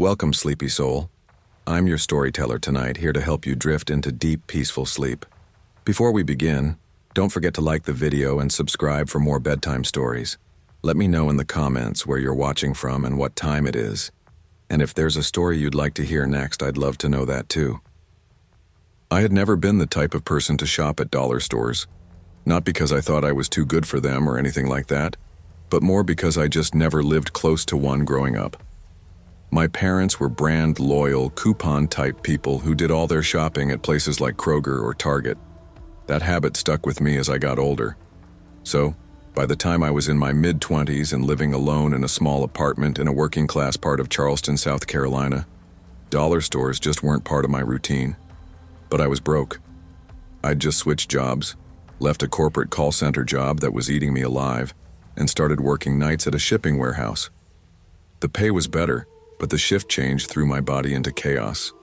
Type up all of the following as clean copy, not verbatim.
Welcome, sleepy soul. I'm your storyteller tonight, here to help you drift into deep, peaceful sleep. Before we begin, don't forget to like the video and subscribe for more bedtime stories. Let me know in the comments where you're watching from and what time it is. And if there's a story you'd like to hear next, I'd love to know that too. I had never been the type of person to shop at dollar stores. Not because I thought I was too good for them or anything like that, but more because I just never lived close to one growing up. My parents were brand-loyal, coupon-type people who did all their shopping at places like Kroger or Target. That habit stuck with me as I got older. So, by the time I was in my mid-20s and living alone in a small apartment in a working-class part of Charleston, South Carolina, dollar stores just weren't part of my routine. But I was broke. I'd just switched jobs, left a corporate call center job that was eating me alive, and started working nights at a shipping warehouse. The pay was better, but the shift change threw my body into chaos.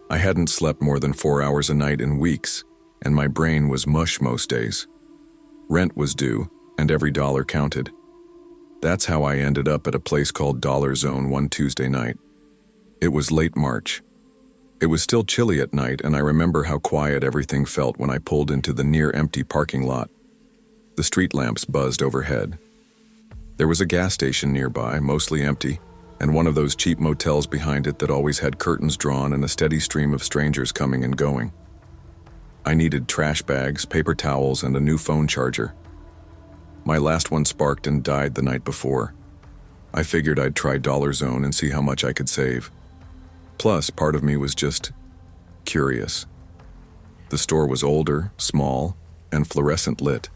I hadn't slept more than 4 hours a night in weeks, and my brain was mush most days. Rent was due, and every dollar counted. That's how I ended up at a place called Dollar Zone one Tuesday night. It was late March. It was still chilly at night, and I remember how quiet everything felt when I pulled into the near-empty parking lot. The street lamps buzzed overhead. There was a gas station nearby, mostly empty, and one of those cheap motels behind it that always had curtains drawn and a steady stream of strangers coming and going. I needed trash bags, paper towels, and a new phone charger. My last one sparked and died the night before. I figured I'd try Dollar Zone and see how much I could save. Plus, part of me was just curious. The store was older, small, and fluorescent lit.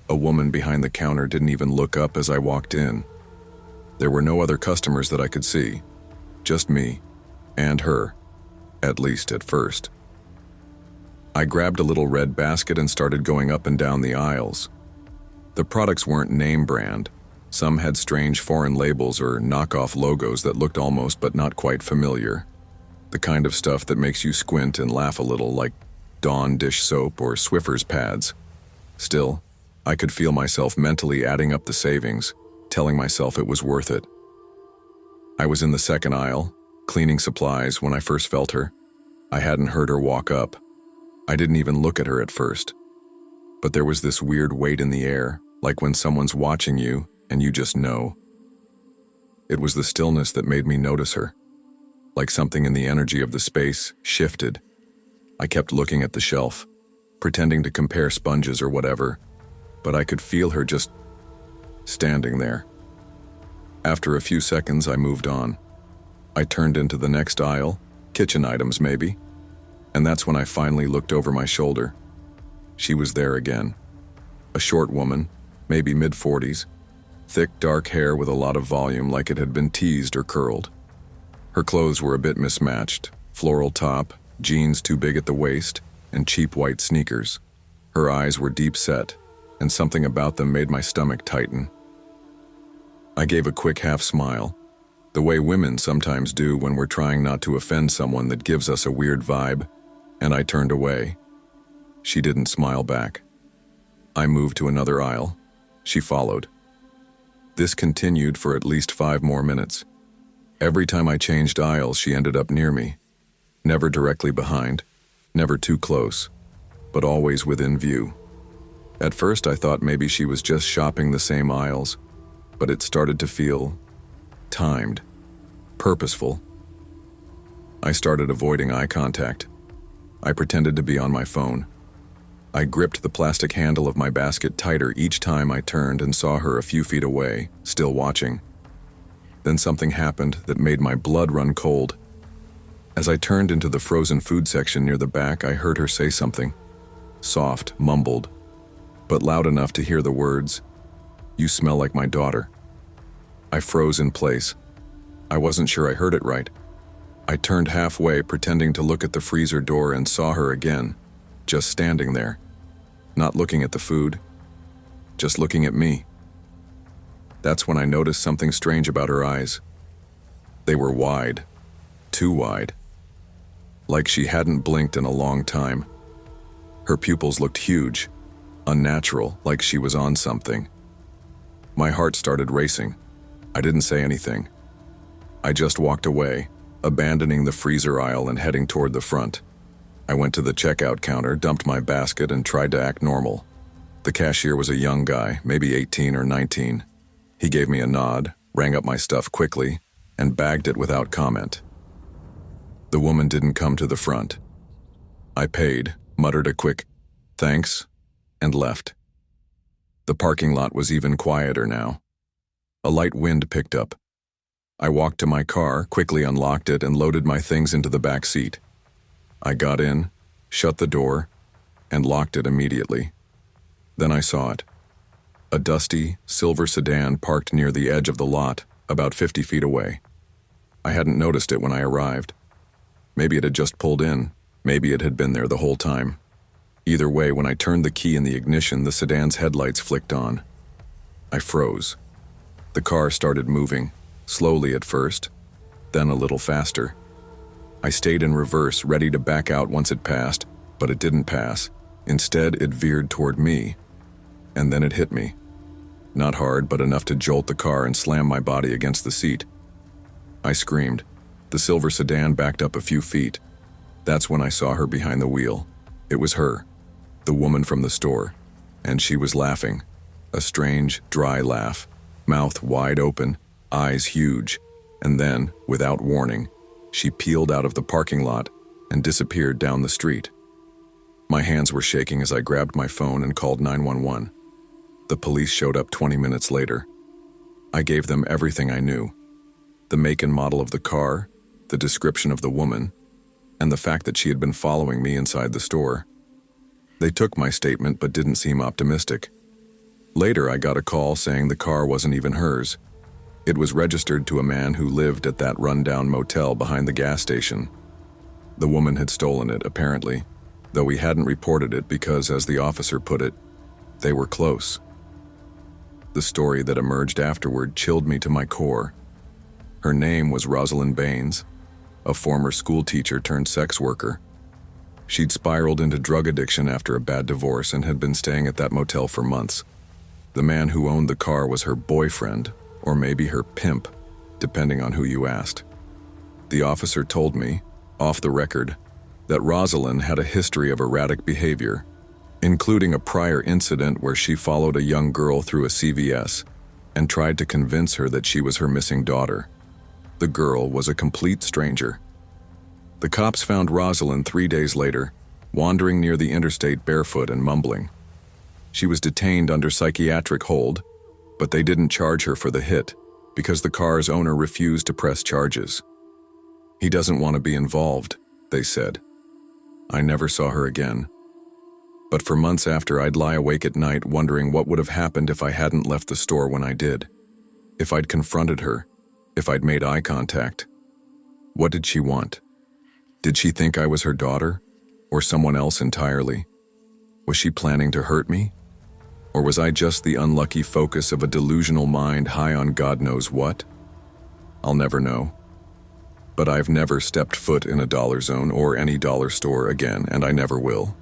A woman behind the counter didn't even look up as I walked in. There were no other customers that I could see, just me and her, at least at first. I grabbed a little red basket and started going up and down the aisles. The products weren't name brand. Some had strange foreign labels or knockoff logos that looked almost but not quite familiar. The kind of stuff that makes you squint and laugh a little, like Dawn dish soap or Swiffer's pads. Still, I could feel myself mentally adding up the savings, telling myself it was worth it. I was in the second aisle, cleaning supplies, when I first felt her. I hadn't heard her walk up. I didn't even look at her at first. But there was this weird weight in the air, like when someone's watching you and you just know. It was the stillness that made me notice her. Like something in the energy of the space shifted. I kept looking at the shelf, pretending to compare sponges or whatever, but I could feel her just standing there. After a few seconds, I moved on. I turned into the next aisle, kitchen items maybe, and that's when I finally looked over my shoulder. She was there again. A short woman, maybe mid-40s, thick dark hair with a lot of volume, like it had been teased or curled. Her clothes were a bit mismatched, floral top, jeans too big at the waist, and cheap white sneakers. Her eyes were deep set, and something about them made my stomach tighten. I gave a quick half smile, the way women sometimes do when we're trying not to offend someone that gives us a weird vibe, and I turned away. She didn't smile back. I moved to another aisle. She followed. This continued for at least 5 more minutes. Every time I changed aisles, she ended up near me. Never directly behind, never too close, but always within view. At first, I thought maybe she was just shopping the same aisles, but it started to feel timed, purposeful. I started avoiding eye contact. I pretended to be on my phone. I gripped the plastic handle of my basket tighter each time I turned and saw her a few feet away, still watching. Then something happened that made my blood run cold. As I turned into the frozen food section near the back, I heard her say something. Soft, mumbled, but loud enough to hear the words, "You smell like my daughter." I froze in place. I wasn't sure I heard it right. I turned halfway, pretending to look at the freezer door, and saw her again, just standing there, not looking at the food, just looking at me. That's when I noticed something strange about her eyes. They were wide, too wide, like she hadn't blinked in a long time. Her pupils looked huge, unnatural, like she was on something. My heart started racing. I didn't say anything. I just walked away, abandoning the freezer aisle and heading toward the front. I went to the checkout counter, dumped my basket, and tried to act normal. The cashier was a young guy, maybe 18 or 19. He gave me a nod, rang up my stuff quickly, and bagged it without comment. The woman didn't come to the front. I paid, muttered a quick, "Thanks," and left. The parking lot was even quieter now. A light wind picked up. I walked to my car, quickly unlocked it, and loaded my things into the back seat. I got in, shut the door, and locked it immediately. Then I saw it. A dusty, silver sedan parked near the edge of the lot, about 50 feet away. I hadn't noticed it when I arrived. Maybe it had just pulled in. Maybe it had been there the whole time. Either way, when I turned the key in the ignition, the sedan's headlights flicked on. I froze. The car started moving, slowly at first, then a little faster. I stayed in reverse, ready to back out once it passed, but it didn't pass. Instead, it veered toward me. And then it hit me. Not hard, but enough to jolt the car and slam my body against the seat. I screamed. The silver sedan backed up a few feet. That's when I saw her behind the wheel. It was her, the woman from the store, and she was laughing. A strange, dry laugh, mouth wide open, eyes huge, and then, without warning, she peeled out of the parking lot and disappeared down the street. My hands were shaking as I grabbed my phone and called 911. The police showed up 20 minutes later. I gave them everything I knew. The make and model of the car, the description of the woman, and the fact that she had been following me inside the store. They took my statement but didn't seem optimistic. Later, I got a call saying the car wasn't even hers. It was registered to a man who lived at that rundown motel behind the gas station. The woman had stolen it, apparently, though he hadn't reported it because, as the officer put it, they were close. The story that emerged afterward chilled me to my core. Her name was Rosalind Baines, a former school teacher turned sex worker. She'd spiraled into drug addiction after a bad divorce and had been staying at that motel for months. The man who owned the car was her boyfriend, or maybe her pimp, depending on who you asked. The officer told me, off the record, that Rosalind had a history of erratic behavior, including a prior incident where she followed a young girl through a CVS and tried to convince her that she was her missing daughter. The girl was a complete stranger. The cops found Rosalind 3 days later, wandering near the interstate barefoot and mumbling. She was detained under psychiatric hold, but they didn't charge her for the hit because the car's owner refused to press charges. He doesn't want to be involved, they said. I never saw her again. But for months after, I'd lie awake at night wondering what would have happened if I hadn't left the store when I did. If I'd confronted her, if I'd made eye contact. What did she want? Did she think I was her daughter, or someone else entirely? Was she planning to hurt me? Or was I just the unlucky focus of a delusional mind high on God knows what? I'll never know. But I've never stepped foot in a dollar zone or any dollar store again, and I never will.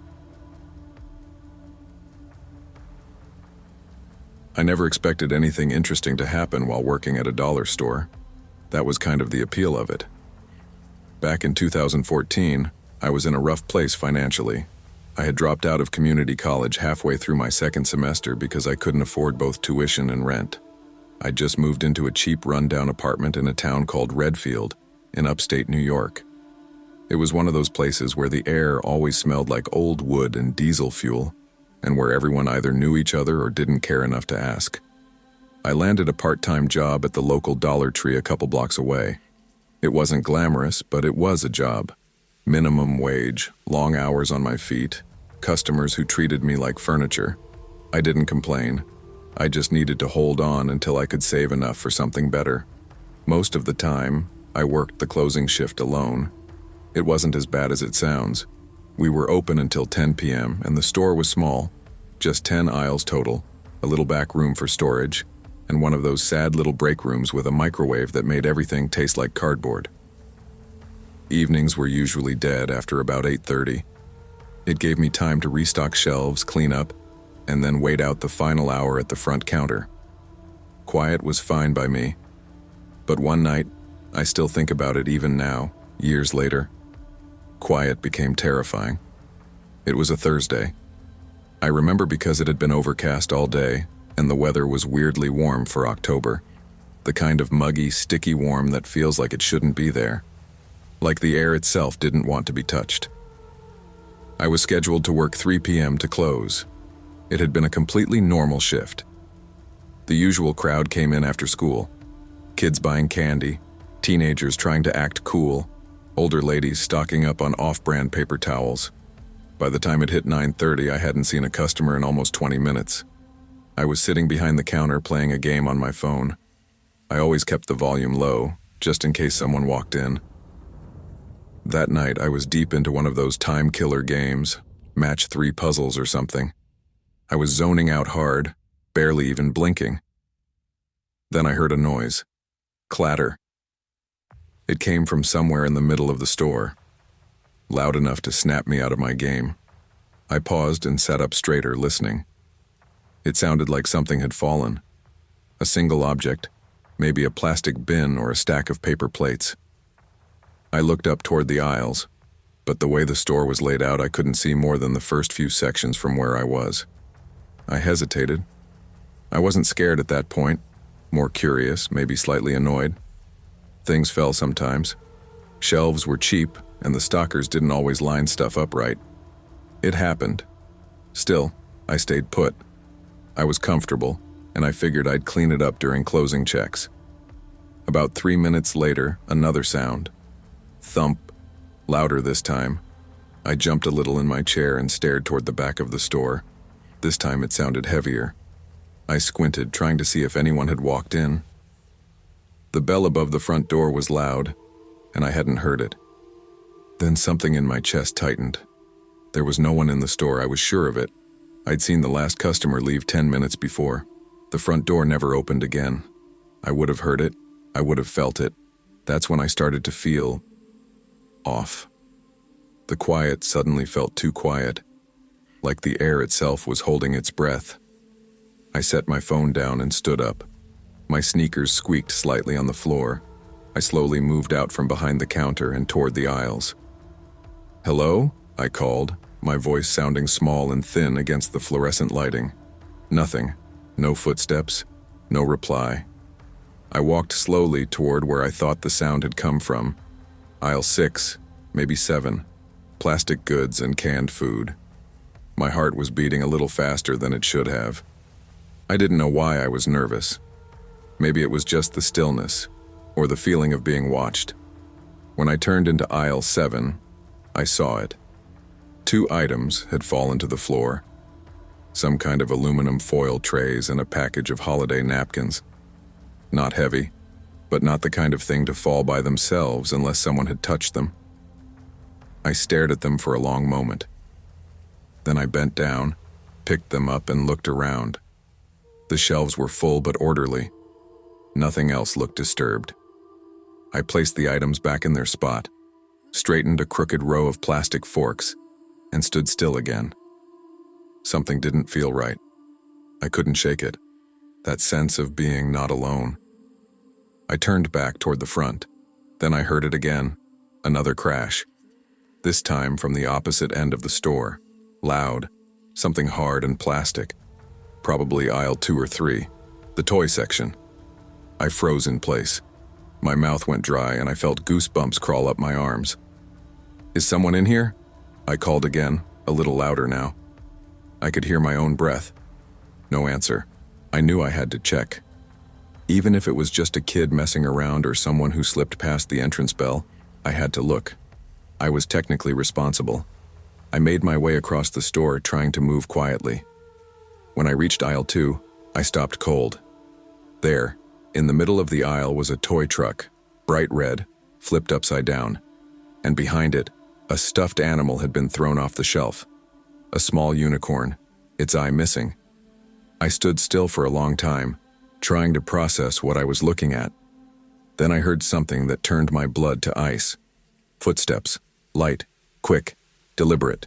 I never expected anything interesting to happen while working at a dollar store. That was kind of the appeal of it. Back in 2014, I was in a rough place financially. I had dropped out of community college halfway through my second semester because I couldn't afford both tuition and rent. I'd just moved into a cheap rundown apartment in a town called Redfield, in upstate New York. It was one of those places where the air always smelled like old wood and diesel fuel, and where everyone either knew each other or didn't care enough to ask. I landed a part-time job at the local Dollar Tree a couple blocks away. It wasn't glamorous, but it was a job. Minimum wage, long hours on my feet, customers who treated me like furniture. I didn't complain. I just needed to hold on until I could save enough for something better. Most of the time, I worked the closing shift alone. It wasn't as bad as it sounds. We were open until 10 p.m. and the store was small, just 10 aisles total, a little back room for storage, and one of those sad little break rooms with a microwave that made everything taste like cardboard. Evenings were usually dead after about 8:30. It gave me time to restock shelves, clean up, and then wait out the final hour at the front counter. Quiet was fine by me. But one night, I still think about it even now, years later. Quiet became terrifying. It was a Thursday. I remember because it had been overcast all day, and the weather was weirdly warm for October. The kind of muggy, sticky warm that feels like it shouldn't be there. Like the air itself didn't want to be touched. I was scheduled to work 3 p.m. to close. It had been a completely normal shift. The usual crowd came in after school. Kids buying candy, teenagers trying to act cool, older ladies stocking up on off-brand paper towels. By the time it hit 9:30, I hadn't seen a customer in almost 20 minutes. I was sitting behind the counter playing a game on my phone. I always kept the volume low, just in case someone walked in. That night, I was deep into one of those time-killer games, match 3 puzzles or something. I was zoning out hard, barely even blinking. Then I heard a noise. Clatter. It came from somewhere in the middle of the store, loud enough to snap me out of my game. I paused and sat up straighter, listening. It sounded like something had fallen. A single object, maybe a plastic bin or a stack of paper plates. I looked up toward the aisles, but the way the store was laid out, I couldn't see more than the first few sections from where I was. I hesitated. I wasn't scared at that point, more curious, maybe slightly annoyed. Things fell sometimes. Shelves were cheap, and the stockers didn't always line stuff up right. It happened. Still, I stayed put. I was comfortable, and I figured I'd clean it up during closing checks. About 3 minutes later, another sound. Thump, louder this time. I jumped a little in my chair and stared toward the back of the store. This time it sounded heavier. I squinted, trying to see if anyone had walked in. The bell above the front door was loud, and I hadn't heard it. Then something in my chest tightened. There was no one in the store, I was sure of it. I'd seen the last customer leave 10 minutes before. The front door never opened again. I would have heard it. I would have felt it. That's when I started to feel off. The quiet suddenly felt too quiet, like the air itself was holding its breath. I set my phone down and stood up. My sneakers squeaked slightly on the floor. I slowly moved out from behind the counter and toward the aisles. "Hello?" I called, my voice sounding small and thin against the fluorescent lighting. Nothing. No footsteps. No reply. I walked slowly toward where I thought the sound had come from. Aisle 6, maybe 7. Plastic goods and canned food. My heart was beating a little faster than it should have. I didn't know why I was nervous. Maybe it was just the stillness, or the feeling of being watched. When I turned into aisle 7, I saw it. 2 items had fallen to the floor. Some kind of aluminum foil trays and a package of holiday napkins. Not heavy, but not the kind of thing to fall by themselves unless someone had touched them. I stared at them for a long moment. Then I bent down, picked them up, and looked around. The shelves were full but orderly. Nothing else looked disturbed. I placed the items back in their spot, straightened a crooked row of plastic forks, and stood still again. Something didn't feel right. I couldn't shake it. That sense of being not alone. I turned back toward the front. Then I heard it again. Another crash. This time from the opposite end of the store. Loud. Something hard and plastic. Probably aisle 2 or 3. The toy section. I froze in place. My mouth went dry and I felt goosebumps crawl up my arms. "Is someone in here?" I called again, a little louder now. I could hear my own breath. No answer. I knew I had to check. Even if it was just a kid messing around or someone who slipped past the entrance bell, I had to look. I was technically responsible. I made my way across the store, trying to move quietly. When I reached aisle 2, I stopped cold. There, in the middle of the aisle, was a toy truck, bright red, flipped upside down. And behind it, a stuffed animal had been thrown off the shelf. A small unicorn, its eye missing. I stood still for a long time, trying to process what I was looking at. Then I heard something that turned my blood to ice. Footsteps, light, quick, deliberate,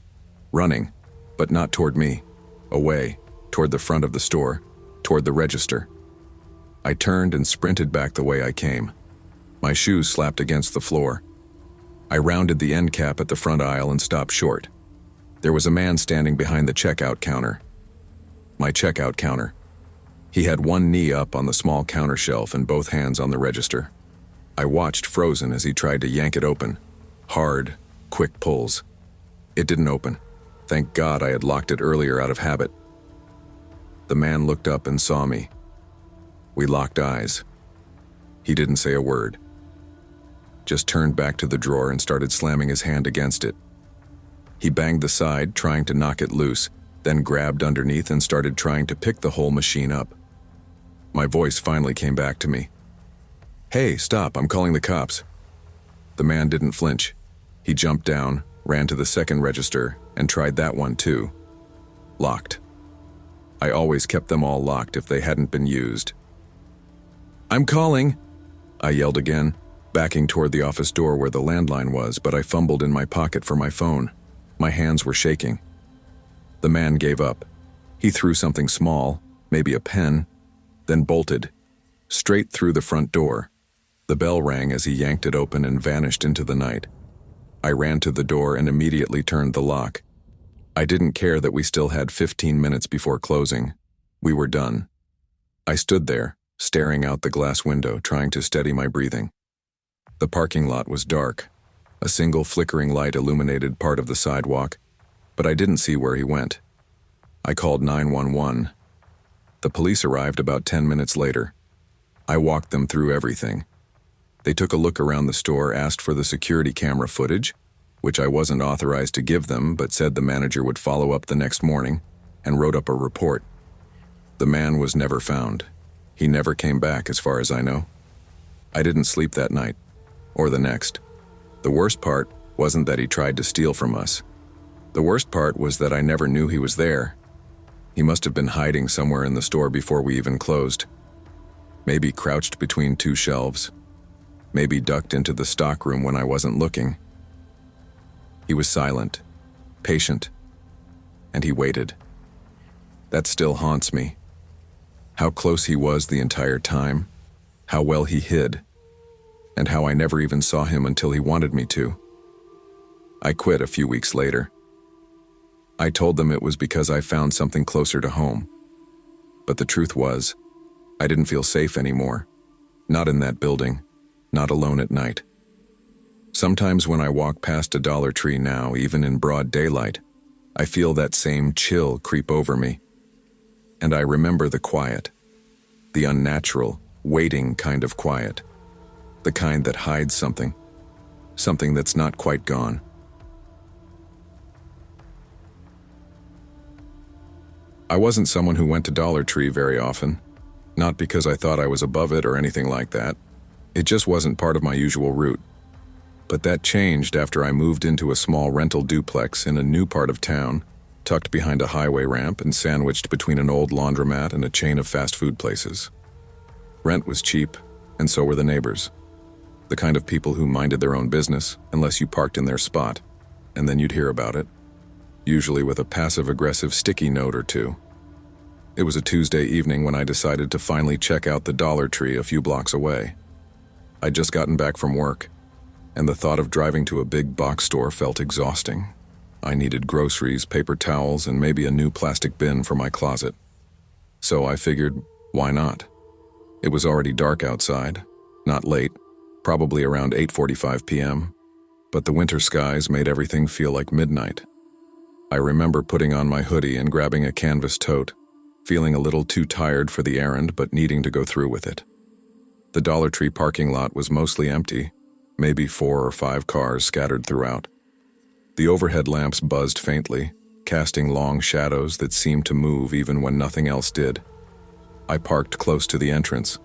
running, but not toward me, away, toward the front of the store, toward the register. I turned and sprinted back the way I came. My shoes slapped against the floor. I rounded the end cap at the front aisle and stopped short. There was a man standing behind the checkout counter. My checkout counter. He had one knee up on the small counter shelf and both hands on the register. I watched frozen as he tried to yank it open. Hard, quick pulls. It didn't open. Thank God I had locked it earlier out of habit. The man looked up and saw me. We locked eyes. He didn't say a word. Just turned back to the drawer and started slamming his hand against it. He banged the side, trying to knock it loose, then grabbed underneath and started trying to pick the whole machine up. My voice finally came back to me. "Hey, stop, I'm calling the cops." The man didn't flinch. He jumped down, ran to the second register, and tried that one too. Locked. I always kept them all locked if they hadn't been used. "I'm calling," I yelled again, backing toward the office door where the landline was, but I fumbled in my pocket for my phone. My hands were shaking. The man gave up. He threw something small, maybe a pen, then bolted, straight through the front door. The bell rang as he yanked it open and vanished into the night. I ran to the door and immediately turned the lock. I didn't care that we still had 15 minutes before closing. We were done. I stood there, staring out the glass window, trying to steady my breathing. The parking lot was dark. A single flickering light illuminated part of the sidewalk, but I didn't see where he went. I called 911. The police arrived about 10 minutes later. I walked them through everything. They took a look around the store, asked for the security camera footage, which I wasn't authorized to give them, but said the manager would follow up the next morning, and wrote up a report. The man was never found. He never came back, as far as I know. I didn't sleep that night, or the next. The worst part wasn't that he tried to steal from us. The worst part was that I never knew he was there. He must have been hiding somewhere in the store before we even closed. Maybe crouched between two shelves. Maybe ducked into the stockroom when I wasn't looking. He was silent, patient, and he waited. That still haunts me. How close he was the entire time, how well he hid, and how I never even saw him until he wanted me to. I quit a few weeks later. I told them it was because I found something closer to home. But the truth was, I didn't feel safe anymore. Not in that building, not alone at night. Sometimes when I walk past a Dollar Tree now, even in broad daylight, I feel that same chill creep over me. And I remember the quiet, the unnatural, waiting kind of quiet, the kind that hides something that's not quite gone. I wasn't someone who went to Dollar Tree very often, not because I thought I was above it or anything like that. It just wasn't part of my usual route. But that changed after I moved into a small rental duplex in a new part of town, tucked behind a highway ramp and sandwiched between an old laundromat and a chain of fast food places. Rent was cheap, and so were the neighbors. The kind of people who minded their own business, unless you parked in their spot, and then you'd hear about it, usually with a passive-aggressive sticky note or two. It was a Tuesday evening when I decided to finally check out the Dollar Tree a few blocks away. I'd just gotten back from work, and the thought of driving to a big box store felt exhausting. I needed groceries, paper towels, and maybe a new plastic bin for my closet. So I figured, why not? It was already dark outside, not late, probably around 8:45 p.m., but the winter skies made everything feel like midnight. I remember putting on my hoodie and grabbing a canvas tote, feeling a little too tired for the errand but needing to go through with it. The Dollar Tree parking lot was mostly empty, maybe 4 or 5 cars scattered throughout. The overhead lamps buzzed faintly, casting long shadows that seemed to move even when nothing else did. I parked close to the entrance.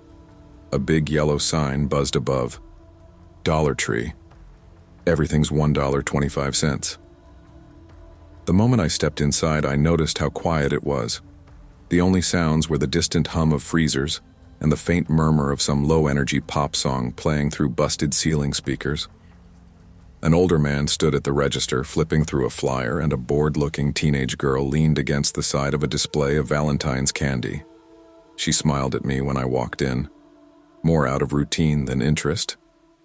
A big yellow sign buzzed above. Dollar Tree. Everything's $1.25. The moment I stepped inside, I noticed how quiet it was. The only sounds were the distant hum of freezers and the faint murmur of some low-energy pop song playing through busted ceiling speakers. An older man stood at the register flipping through a flyer, and a bored-looking teenage girl leaned against the side of a display of Valentine's candy. She smiled at me when I walked in, more out of routine than interest,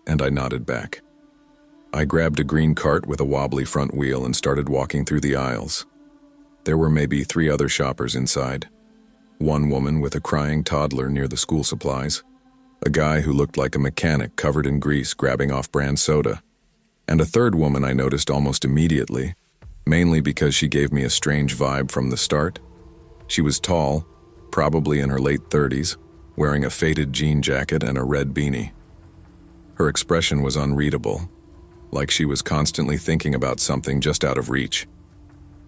and I nodded back. I grabbed a green cart with a wobbly front wheel and started walking through the aisles. There were maybe 3 other shoppers inside. One woman with a crying toddler near the school supplies, a guy who looked like a mechanic covered in grease grabbing off-brand soda, and a third woman I noticed almost immediately, mainly because she gave me a strange vibe from the start. She was tall, probably in her late 30s, wearing a faded jean jacket and a red beanie. Her expression was unreadable, like she was constantly thinking about something just out of reach.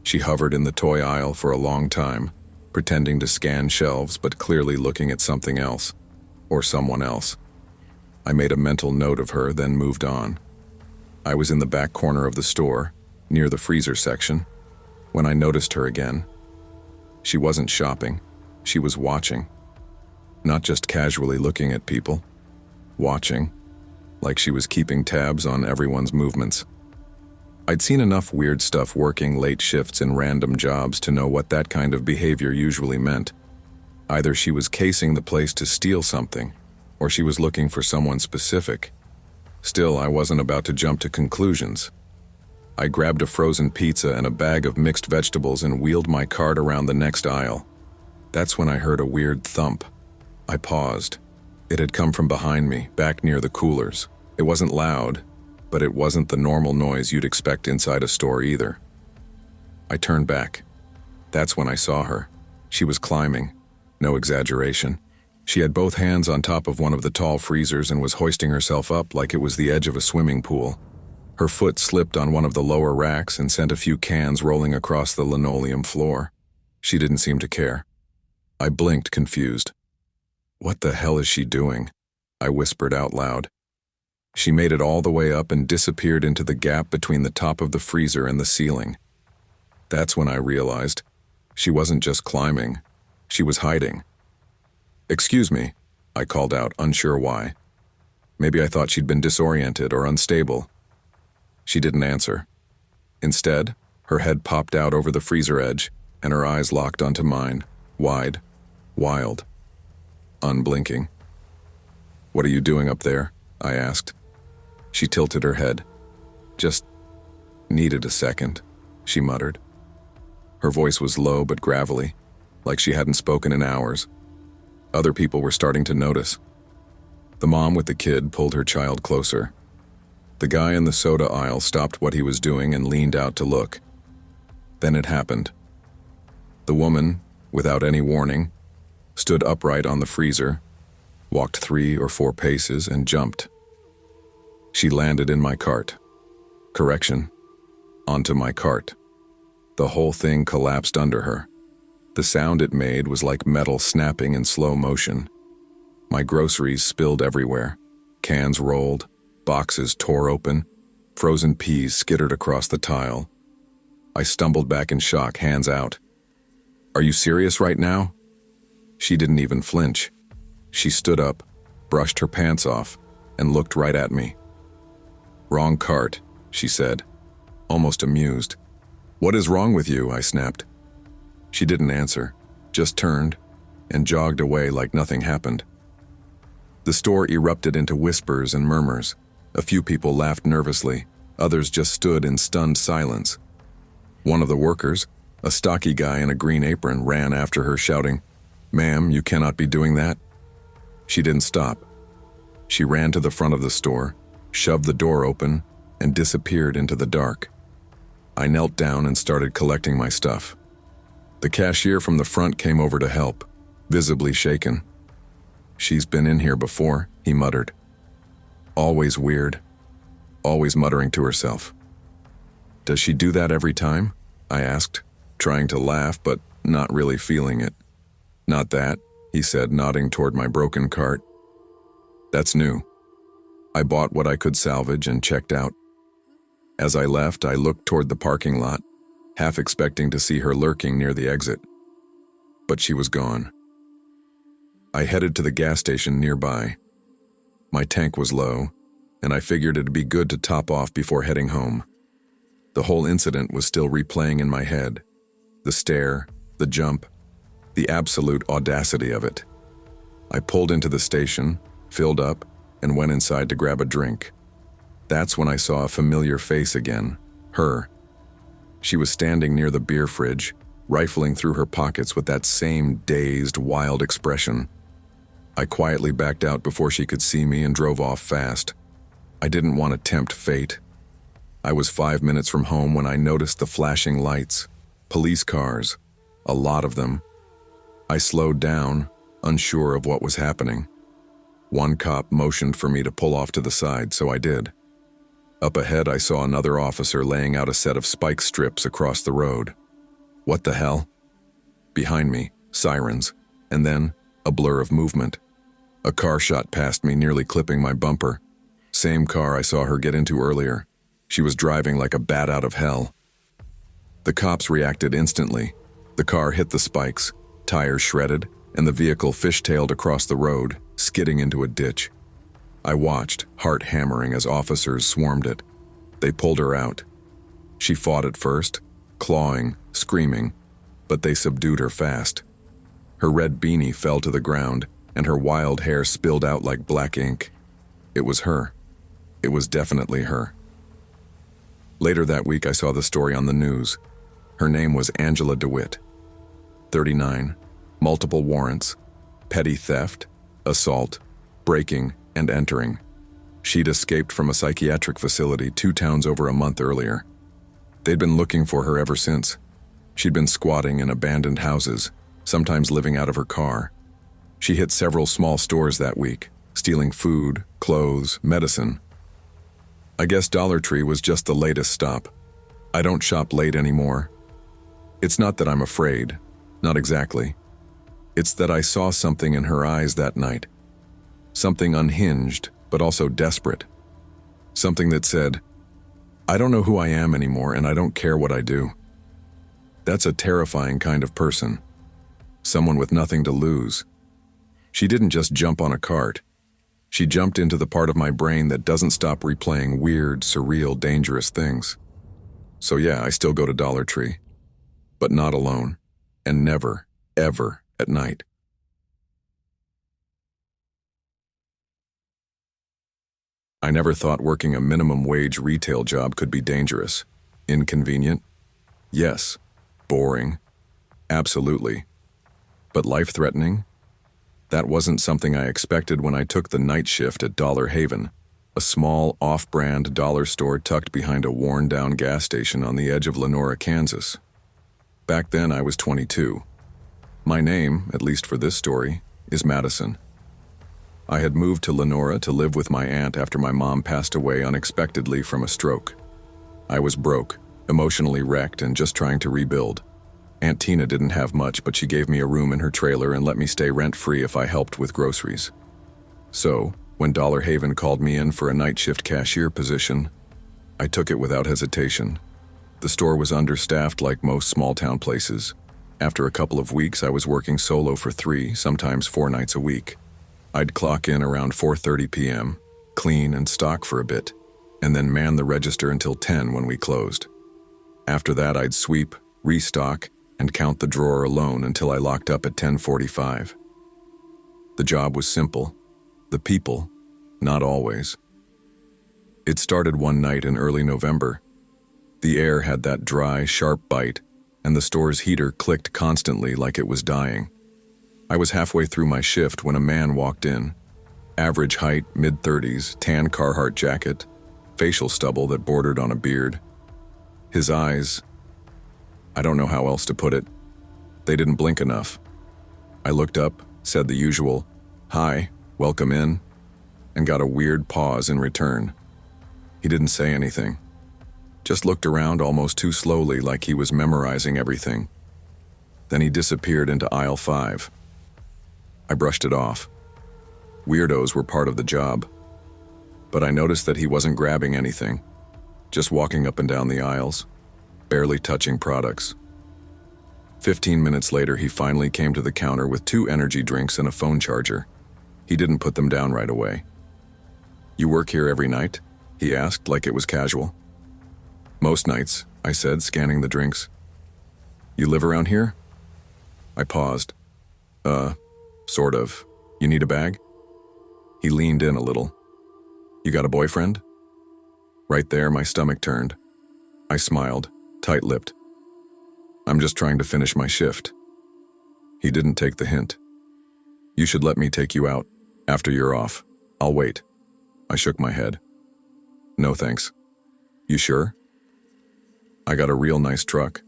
She hovered in the toy aisle for a long time, pretending to scan shelves but clearly looking at something else, or someone else. I made a mental note of her, then moved on. I was in the back corner of the store, near the freezer section, when I noticed her again. She wasn't shopping, she was watching. Not just casually looking at people, watching, like she was keeping tabs on everyone's movements. I'd seen enough weird stuff working late shifts in random jobs to know what that kind of behavior usually meant. Either she was casing the place to steal something, or she was looking for someone specific. Still, I wasn't about to jump to conclusions. I grabbed a frozen pizza and a bag of mixed vegetables and wheeled my cart around the next aisle. That's when I heard a weird thump. I paused. It had come from behind me, back near the coolers. It wasn't loud, but it wasn't the normal noise you'd expect inside a store either. I turned back. That's when I saw her. She was climbing. No exaggeration. She had both hands on top of one of the tall freezers and was hoisting herself up like it was the edge of a swimming pool. Her foot slipped on one of the lower racks and sent a few cans rolling across the linoleum floor. She didn't seem to care. I blinked, confused. "What the hell is she doing?" I whispered out loud. She made it all the way up and disappeared into the gap between the top of the freezer and the ceiling. That's when I realized she wasn't just climbing, she was hiding. "Excuse me," I called out, unsure why. Maybe I thought she'd been disoriented or unstable. She didn't answer. Instead, her head popped out over the freezer edge, and her eyes locked onto mine, wide, wild, unblinking. "What are you doing up there?" I asked. She tilted her head. "Just needed a second," she muttered. Her voice was low but gravelly, like she hadn't spoken in hours. Other people were starting to notice. The mom with the kid pulled her child closer. The guy in the soda aisle stopped what he was doing and leaned out to look. Then it happened. The woman, without any warning, stood upright on the freezer, walked 3 or 4 paces, and jumped. She landed in my cart. Correction, onto my cart. The whole thing collapsed under her. The sound it made was like metal snapping in slow motion. My groceries spilled everywhere. Cans rolled, boxes tore open, frozen peas skittered across the tile. I stumbled back in shock, hands out. "Are you serious right now?" She didn't even flinch. She stood up, brushed her pants off, and looked right at me. "Wrong cart," she said, almost amused. "What is wrong with you?" I snapped. She didn't answer, just turned, and jogged away like nothing happened. The store erupted into whispers and murmurs. A few people laughed nervously, others just stood in stunned silence. One of the workers, a stocky guy in a green apron, ran after her shouting, "Ma'am, you cannot be doing that." She didn't stop. She ran to the front of the store, shoved the door open, and disappeared into the dark. I knelt down and started collecting my stuff. The cashier from the front came over to help, visibly shaken. "She's been in here before," he muttered. "Always weird," always muttering to herself. "Does she do that every time?" I asked, trying to laugh but not really feeling it. "Not that," he said, nodding toward my broken cart. "That's new." I bought what I could salvage and checked out. As I left, I looked toward the parking lot, half expecting to see her lurking near the exit. But she was gone. I headed to the gas station nearby. My tank was low, and I figured it'd be good to top off before heading home. The whole incident was still replaying in my head. The stare, the jump, the absolute audacity of it. I pulled into the station, filled up, and went inside to grab a drink. That's when I saw a familiar face again, her. She was standing near the beer fridge, rifling through her pockets with that same dazed, wild expression. I quietly backed out before she could see me and drove off fast. I didn't want to tempt fate. I was 5 minutes from home when I noticed the flashing lights, police cars, a lot of them. I slowed down, unsure of what was happening. One cop motioned for me to pull off to the side, so I did. Up ahead, I saw another officer laying out a set of spike strips across the road. What the hell? Behind me, sirens, and then a blur of movement. A car shot past me, nearly clipping my bumper. Same car I saw her get into earlier. She was driving like a bat out of hell. The cops reacted instantly. The car hit the spikes, tires shredded, and the vehicle fishtailed across the road, skidding into a ditch. I watched, heart hammering, as officers swarmed it. They pulled her out. She fought at first, clawing, screaming, but they subdued her fast. Her red beanie fell to the ground, and her wild hair spilled out like black ink. It was her. It was definitely her. Later that week, I saw the story on the news. Her name was Angela DeWitt. 39, multiple warrants, petty theft, assault, breaking, and entering. She'd escaped from a psychiatric facility 2 towns over a month earlier. They'd been looking for her ever since. She'd been squatting in abandoned houses, sometimes living out of her car. She hit several small stores that week, stealing food, clothes, medicine. I guess Dollar Tree was just the latest stop. I don't shop late anymore. It's not that I'm afraid, not exactly. It's that I saw something in her eyes that night. Something unhinged, but also desperate. Something that said, I don't know who I am anymore, and I don't care what I do. That's a terrifying kind of person. Someone with nothing to lose. She didn't just jump on a cart. She jumped into the part of my brain that doesn't stop replaying weird, surreal, dangerous things. So yeah, I still go to Dollar Tree. But not alone. And never, ever at night. I never thought working a minimum wage retail job could be dangerous. Inconvenient? Yes. Boring? Absolutely. But life-threatening? That wasn't something I expected when I took the night shift at Dollar Haven, a small, off-brand dollar store tucked behind a worn-down gas station on the edge of Lenora, Kansas. Back then, I was 22. My name, at least for this story, is Madison. I had moved to Lenora to live with my aunt after my mom passed away unexpectedly from a stroke. I was broke, emotionally wrecked, and just trying to rebuild. Aunt Tina didn't have much, but she gave me a room in her trailer and let me stay rent-free if I helped with groceries. So, when Dollar Haven called me in for a night shift cashier position, I took it without hesitation. The store was understaffed like most small-town places. After a couple of weeks, I was working solo for 3, sometimes 4 nights a week. I'd clock in around 4:30 p.m., clean and stock for a bit, and then man the register until 10 when we closed. After that, I'd sweep, restock, and count the drawer alone until I locked up at 10:45. The job was simple. The people, not always. It started one night in early November. The air had that dry, sharp bite, and the store's heater clicked constantly like it was dying. I was halfway through my shift when a man walked in. Average height, mid-30s, tan Carhartt jacket, facial stubble that bordered on a beard. His eyes, I don't know how else to put it. They didn't blink enough. I looked up, said the usual, "Hi, welcome in," and got a weird pause in return. He didn't say anything. Just looked around almost too slowly like he was memorizing everything. Then he disappeared into aisle 5. I brushed it off. Weirdos were part of the job. But I noticed that he wasn't grabbing anything, just walking up and down the aisles, barely touching products. 15 minutes later, he finally came to the counter with 2 energy drinks and a phone charger. He didn't put them down right away. "You work here every night?" he asked, like it was casual. "Most nights," I said, scanning the drinks. "You live around here?" I paused. Sort of. You need a bag?" He leaned in a little. You got a boyfriend? Right there, my stomach turned. I smiled, tight-lipped. I'm just trying to finish my shift. He didn't take the hint. You should let me take you out. After you're off. I'll wait. I shook my head. No thanks. You sure? I got a real nice truck.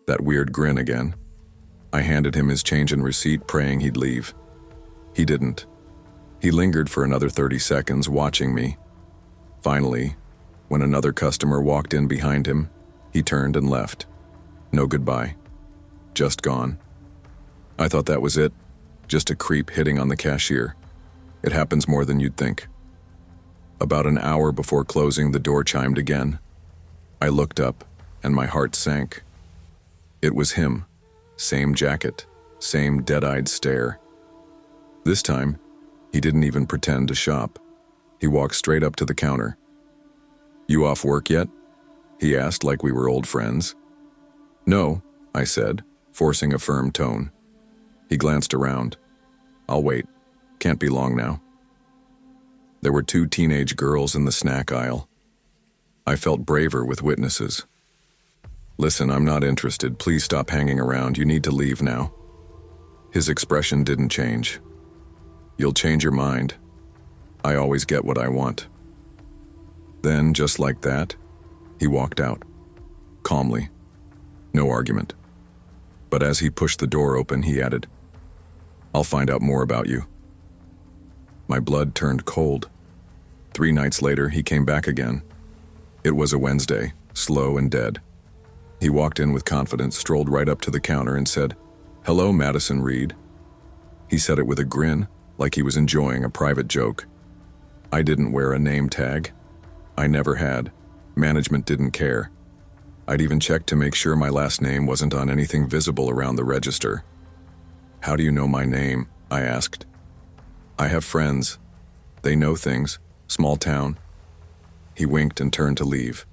That weird grin again. I handed him his change and receipt, praying he'd leave. He didn't. He lingered for another 30 seconds, watching me. Finally, when another customer walked in behind him, he turned and left. No goodbye. Just gone. I thought that was it. Just a creep hitting on the cashier. It happens more than you'd think. About an hour before closing, the door chimed again. I looked up, and my heart sank. It was him. Same jacket, same dead-eyed stare. This time, he didn't even pretend to shop. He walked straight up to the counter. You off work yet? He asked like we were old friends. No, I said, forcing a firm tone. He glanced around. I'll wait. Can't be long now. There were 2 teenage girls in the snack aisle. I felt braver with witnesses. Listen, I'm not interested. Please stop hanging around. You need to leave now. His expression didn't change. You'll change your mind. I always get what I want. Then, just like that, he walked out. Calmly. No argument. But as he pushed the door open, he added, I'll find out more about you. My blood turned cold. 3 nights later, he came back again. It was a Wednesday, slow and dead. He walked in with confidence, strolled right up to the counter and said, Hello, Madison Reed. He said it with a grin, like he was enjoying a private joke. I didn't wear a name tag. I never had. Management didn't care. I'd even checked to make sure my last name wasn't on anything visible around the register. How do you know my name? I asked. I have friends. They know things. Small town. He winked and turned to leave.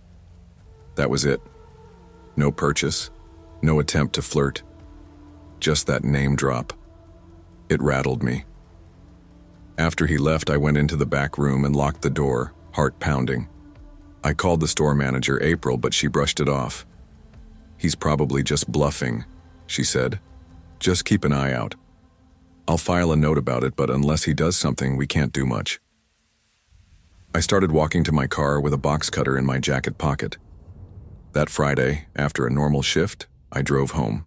That was it. No purchase. No attempt to flirt. Just that name drop. It rattled me. After he left, I went into the back room and locked the door, heart pounding. I called the store manager, April, but she brushed it off. He's probably just bluffing, she said. Just keep an eye out. I'll file a note about it, but unless he does something, we can't do much. I started walking to my car with a box cutter in my jacket pocket. That Friday, after a normal shift, I drove home.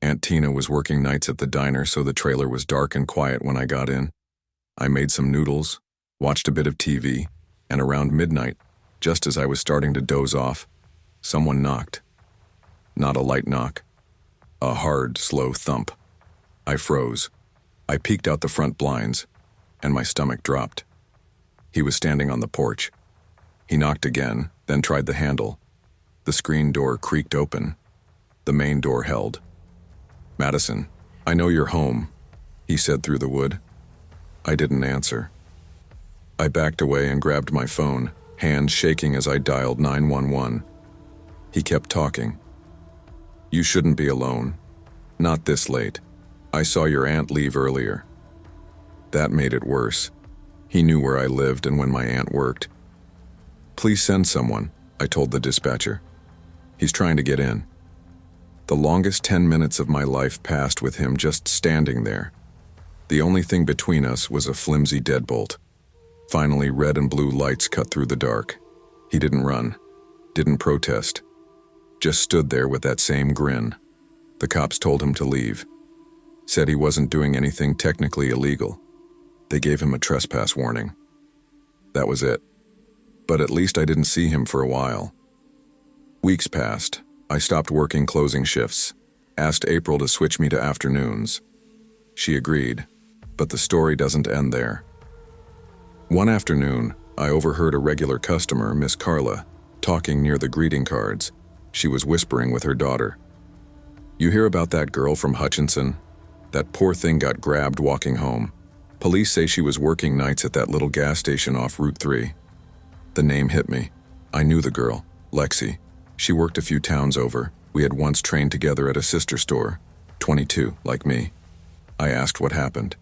Aunt Tina was working nights at the diner, so the trailer was dark and quiet when I got in. I made some noodles, watched a bit of TV, and around midnight, just as I was starting to doze off, someone knocked. Not a light knock. A hard, slow thump. I froze. I peeked out the front blinds, and my stomach dropped. He was standing on the porch. He knocked again, then tried the handle. The screen door creaked open. The main door held. Madison, I know you're home, he said through the wood. I didn't answer. I backed away and grabbed my phone, hands shaking as I dialed 911. He kept talking. You shouldn't be alone. Not this late. I saw your aunt leave earlier. That made it worse. He knew where I lived and when my aunt worked. Please send someone, I told the dispatcher. He's trying to get in. The longest 10 minutes of my life passed with him just standing there. The only thing between us was a flimsy deadbolt. Finally, red and blue lights cut through the dark. He didn't run, didn't protest, just stood there with that same grin. The cops told him to leave. Said he wasn't doing anything technically illegal. They gave him a trespass warning. That was it. But at least I didn't see him for a while. Weeks passed. I stopped working closing shifts, asked April to switch me to afternoons. She agreed, but the story doesn't end there. One afternoon, I overheard a regular customer, Miss Carla, talking near the greeting cards. She was whispering with her daughter. You hear about that girl from Hutchinson? That poor thing got grabbed walking home. Police say she was working nights at that little gas station off Route 3. The name hit me. I knew the girl, Lexi. She worked a few towns over. We had once trained together at a sister store, 22, like me. I asked what happened.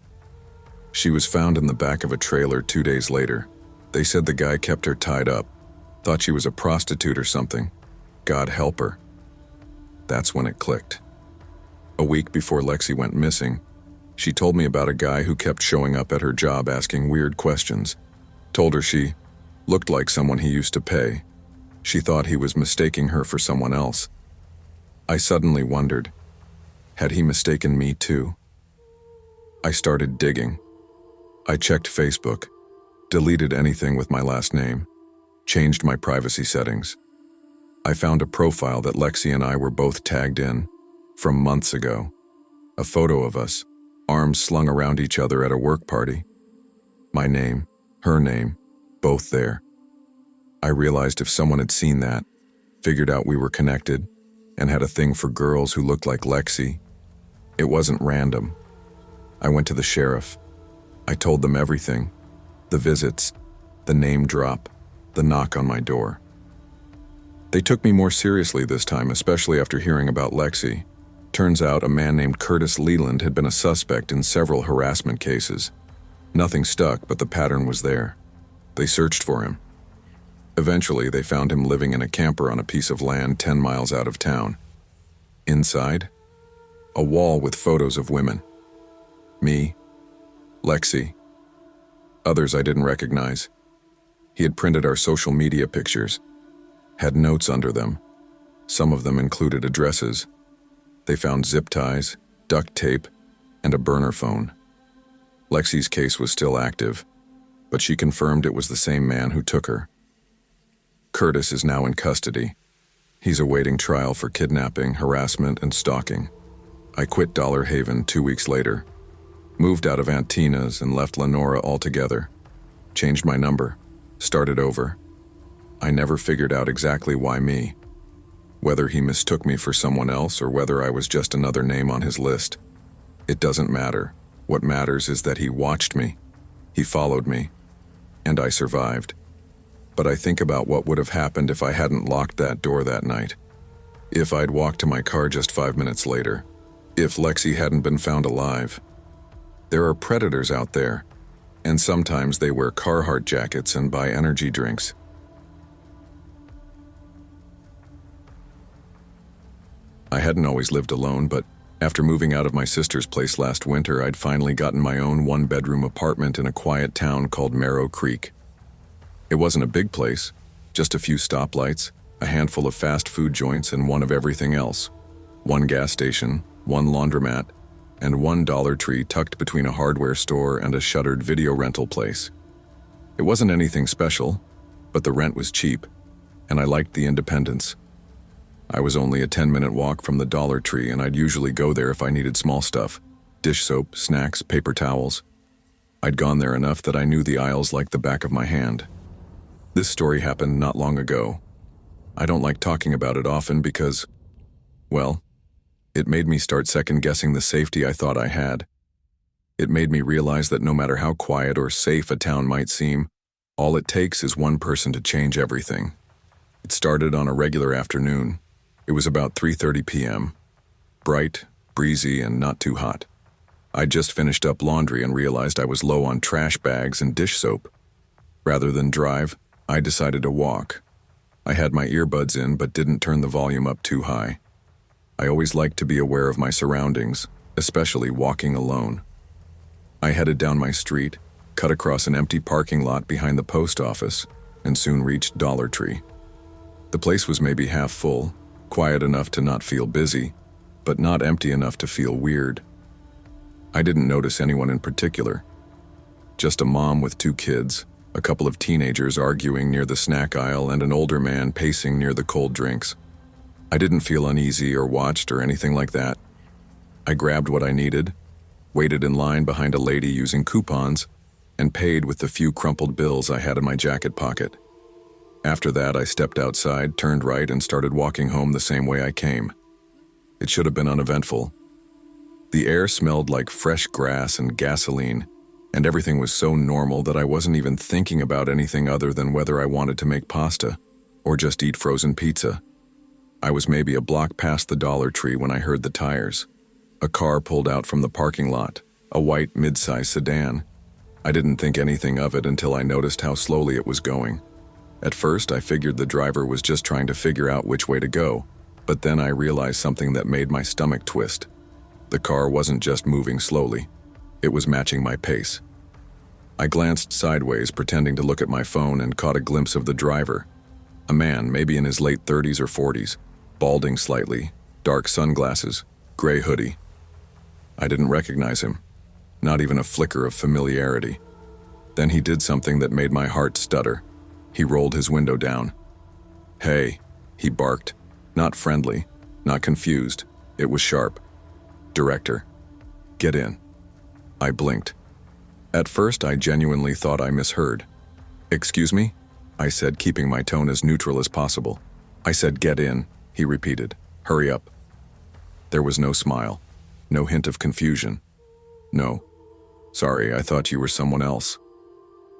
She was found in the back of a trailer 2 days later. They said the guy kept her tied up, thought she was a prostitute or something. God help her. That's when it clicked. A week before Lexi went missing, she told me about a guy who kept showing up at her job asking weird questions. Told her she looked like someone he used to pay. She thought he was mistaking her for someone else. I suddenly wondered, had he mistaken me too? I started digging. I checked Facebook, deleted anything with my last name, changed my privacy settings. I found a profile that Lexi and I were both tagged in from months ago. A photo of us, arms slung around each other at a work party. My name, her name, both there. I realized if someone had seen that, figured out we were connected, and had a thing for girls who looked like Lexi, it wasn't random. I went to the sheriff. I told them everything. The visits, the name drop, the knock on my door. They took me more seriously this time, especially after hearing about Lexi. Turns out a man named Curtis Leland had been a suspect in several harassment cases. Nothing stuck, but the pattern was there. They searched for him. Eventually, they found him living in a camper on a piece of land 10 miles out of town. Inside, a wall with photos of women. Me, Lexi, others I didn't recognize. He had printed our social media pictures, had notes under them. Some of them included addresses. They found zip ties, duct tape, and a burner phone. Lexi's case was still active, but she confirmed it was the same man who took her. Curtis is now in custody. He's awaiting trial for kidnapping, harassment, and stalking. I quit Dollar Haven 2 weeks later, moved out of Aunt Tina's and left Lenora altogether, changed my number, started over. I never figured out exactly why me, whether he mistook me for someone else or whether I was just another name on his list. It doesn't matter. What matters is that he watched me, he followed me, and I survived. But I think about what would have happened if I hadn't locked that door that night. If I'd walked to my car just 5 minutes later. If Lexi hadn't been found alive. There are predators out there, and sometimes they wear Carhartt jackets and buy energy drinks. I hadn't always lived alone, but after moving out of my sister's place last winter, I'd finally gotten my own one-bedroom apartment in a quiet town called Marrow Creek. It wasn't a big place, just a few stoplights, a handful of fast food joints, and one of everything else. One gas station, one laundromat, and one Dollar Tree tucked between a hardware store and a shuttered video rental place. It wasn't anything special, but the rent was cheap, and I liked the independence. I was only a 10-minute walk from the Dollar Tree, and I'd usually go there if I needed small stuff, dish soap, snacks, paper towels. I'd gone there enough that I knew the aisles like the back of my hand. This story happened not long ago. I don't like talking about it often because, well, it made me start second-guessing the safety I thought I had. It made me realize that no matter how quiet or safe a town might seem, all it takes is one person to change everything. It started on a regular afternoon. It was about 3:30 p.m. Bright, breezy, and not too hot. I'd just finished up laundry and realized I was low on trash bags and dish soap. Rather than drive, I decided to walk. I had my earbuds in but didn't turn the volume up too high. I always liked to be aware of my surroundings, especially walking alone. I headed down my street, cut across an empty parking lot behind the post office, and soon reached Dollar Tree. The place was maybe half full, quiet enough to not feel busy, but not empty enough to feel weird. I didn't notice anyone in particular. Just a mom with 2 kids, a couple of teenagers arguing near the snack aisle, and an older man pacing near the cold drinks. I didn't feel uneasy or watched or anything like that. I grabbed what I needed, waited in line behind a lady using coupons, and paid with the few crumpled bills I had in my jacket pocket. After that, I stepped outside, turned right, and started walking home the same way I came. It should have been uneventful. The air smelled like fresh grass and gasoline, and everything was so normal that I wasn't even thinking about anything other than whether I wanted to make pasta or just eat frozen pizza. I was maybe a block past the Dollar Tree when I heard the tires. A car pulled out from the parking lot, a white mid-size sedan. I didn't think anything of it until I noticed how slowly it was going. At first, I figured the driver was just trying to figure out which way to go, but then I realized something that made my stomach twist. The car wasn't just moving slowly, it was matching my pace. I glanced sideways, pretending to look at my phone, and caught a glimpse of the driver. A man, maybe in his late 30s or 40s, balding slightly, dark sunglasses, gray hoodie. I didn't recognize him, not even a flicker of familiarity. Then he did something that made my heart stutter. He rolled his window down. "Hey," he barked, not friendly, not confused. It was sharp. "Director, get in." I blinked. At first, I genuinely thought I misheard. "Excuse me?" I said, keeping my tone as neutral as possible. "I said get in," he repeated. "Hurry up." There was no smile, no hint of confusion. "No. Sorry, I thought you were someone else."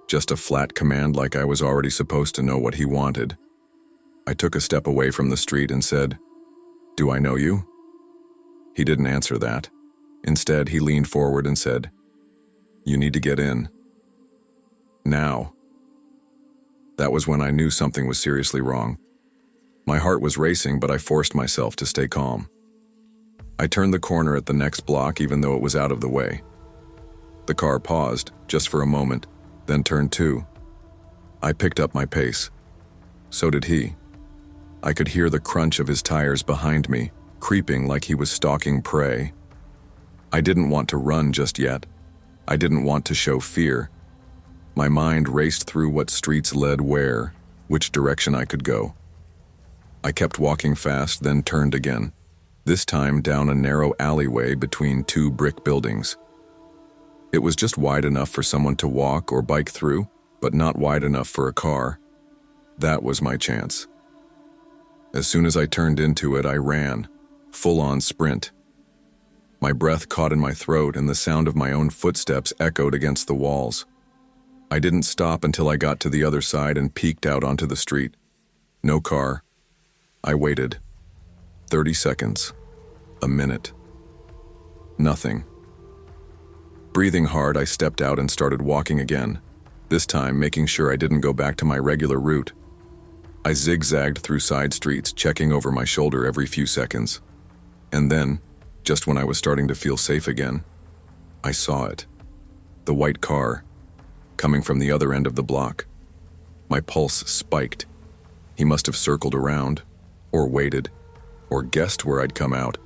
Just a flat command like I was already supposed to know what he wanted. I took a step away from the street and said, "Do I know you?" He didn't answer that. Instead, he leaned forward and said, "You need to get in. Now." That was when I knew something was seriously wrong. My heart was racing, but I forced myself to stay calm. I turned the corner at the next block even though it was out of the way. The car paused, just for a moment, then turned too. I picked up my pace. So did he. I could hear the crunch of his tires behind me, creeping like he was stalking prey. I didn't want to run just yet. I didn't want to show fear. My mind raced through what streets led where, which direction I could go. I kept walking fast, then turned again, this time down a narrow alleyway between two brick buildings. It was just wide enough for someone to walk or bike through, but not wide enough for a car. That was my chance. As soon as I turned into it, I ran, full-on sprint. My breath caught in my throat and the sound of my own footsteps echoed against the walls. I didn't stop until I got to the other side and peeked out onto the street. No car. I waited. 30 seconds. A minute. Nothing. Breathing hard, I stepped out and started walking again, this time making sure I didn't go back to my regular route. I zigzagged through side streets, checking over my shoulder every few seconds. And then, just when I was starting to feel safe again, I saw it. The white car, coming from the other end of the block. My pulse spiked. He must have circled around, or waited, or guessed where I'd come out.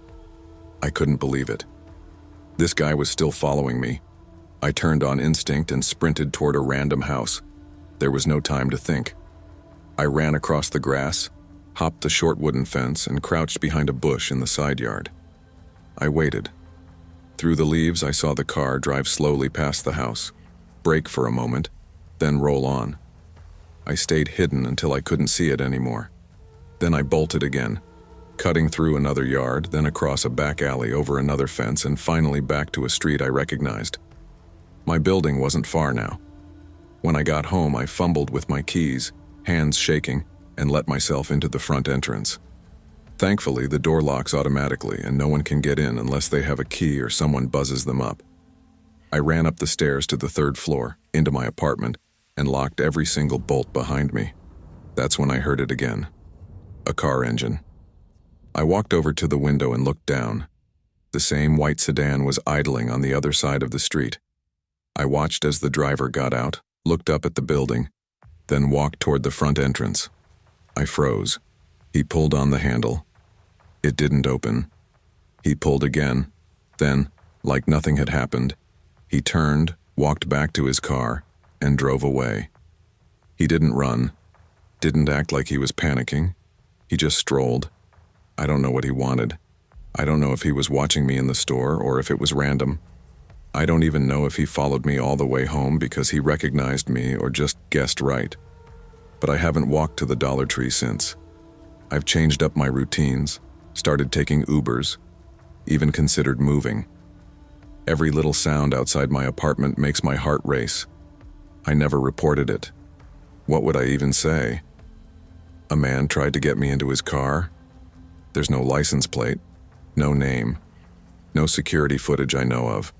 I couldn't believe it. This guy was still following me. I turned on instinct and sprinted toward a random house. There was no time to think. I ran across the grass, hopped the short wooden fence, and crouched behind a bush in the side yard. I waited. Through the leaves, I saw the car drive slowly past the house, brake for a moment, then roll on. I stayed hidden until I couldn't see it anymore. Then I bolted again, cutting through another yard, then across a back alley, over another fence, and finally back to a street I recognized. My building wasn't far now. When I got home, I fumbled with my keys, hands shaking, and let myself into the front entrance. Thankfully, the door locks automatically, and no one can get in unless they have a key or someone buzzes them up. I ran up the stairs to the third floor, into my apartment, and locked every single bolt behind me. That's when I heard it again. A car engine. I walked over to the window and looked down. The same white sedan was idling on the other side of the street. I watched as the driver got out, looked up at the building, then walked toward the front entrance. I froze. He pulled on the handle. It didn't open. He pulled again. Then, like nothing had happened, he turned, walked back to his car, and drove away. He didn't run, didn't act like he was panicking. He just strolled. I don't know what he wanted. I don't know if he was watching me in the store or if it was random. I don't even know if he followed me all the way home because he recognized me or just guessed right. But I haven't walked to the Dollar Tree since. I've changed up my routines, started taking Ubers, even considered moving. Every little sound outside my apartment makes my heart race. I never reported it. What would I even say? A man tried to get me into his car. There's no license plate, no name, no security footage I know of.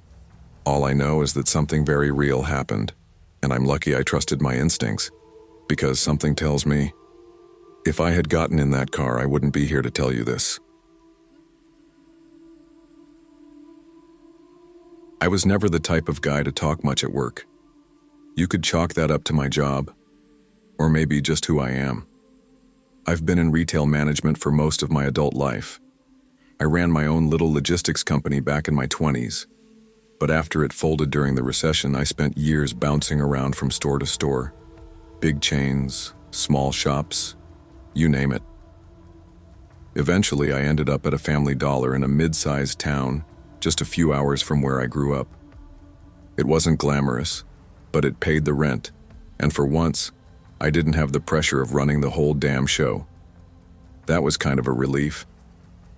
All I know is that something very real happened, and I'm lucky I trusted my instincts, because something tells me, if I had gotten in that car, I wouldn't be here to tell you this. I was never the type of guy to talk much at work. You could chalk that up to my job, or maybe just who I am. I've been in retail management for most of my adult life. I ran my own little logistics company back in my 20s, but after it folded during the recession, I spent years bouncing around from store to store. Big chains, small shops, you name it. Eventually, I ended up at a Family Dollar in a mid-sized town just a few hours from where I grew up. It wasn't glamorous, but it paid the rent, and for once, I didn't have the pressure of running the whole damn show. That was kind of a relief.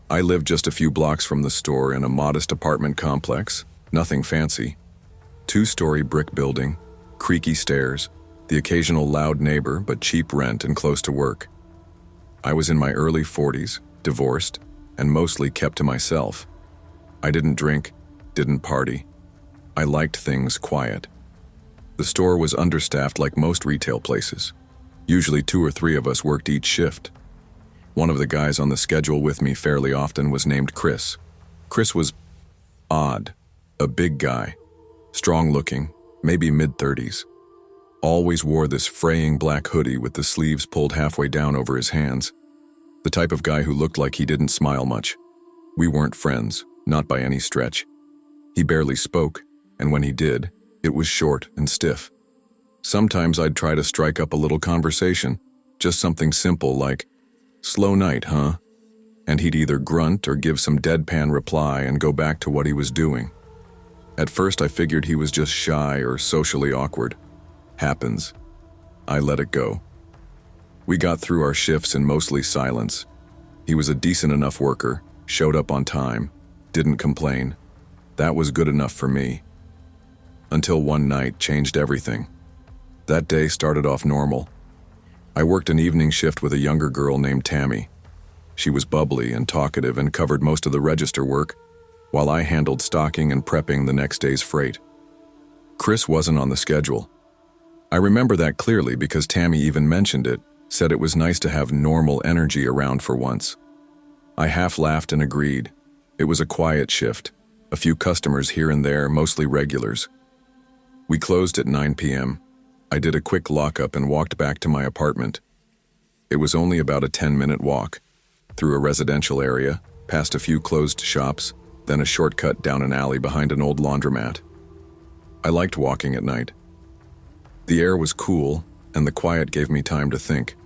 I lived just a few blocks from the store in a modest apartment complex, nothing fancy. 2-story brick building, creaky stairs, the occasional loud neighbor but cheap rent and close to work. I was in my early 40s, divorced, and mostly kept to myself. I didn't drink, didn't party. I liked things quiet. The store was understaffed like most retail places. Usually 2 or 3 of us worked each shift. One of the guys on the schedule with me fairly often was named Chris. Chris was odd, a big guy, strong-looking, maybe mid-30s. Always wore this fraying black hoodie with the sleeves pulled halfway down over his hands. The type of guy who looked like he didn't smile much. We weren't friends, not by any stretch. He barely spoke, and when he did, it was short and stiff. Sometimes I'd try to strike up a little conversation, just something simple like, "Slow night, huh?" And he'd either grunt or give some deadpan reply and go back to what he was doing. At first I figured he was just shy or socially awkward. Happens. I let it go. We got through our shifts in mostly silence. He was a decent enough worker, showed up on time, didn't complain. That was good enough for me. Until one night changed everything. That day started off normal. I worked an evening shift with a younger girl named Tammy. She was bubbly and talkative and covered most of the register work, while I handled stocking and prepping the next day's freight. Chris wasn't on the schedule. I remember that clearly because Tammy even mentioned it, said it was nice to have normal energy around for once. I half laughed and agreed. It was a quiet shift, a few customers here and there, mostly regulars. We closed at 9 p.m. I did a quick lockup and walked back to my apartment. It was only about a 10-minute walk, through a residential area, past a few closed shops, then a shortcut down an alley behind an old laundromat. I liked walking at night. The air was cool, and the quiet gave me time to think.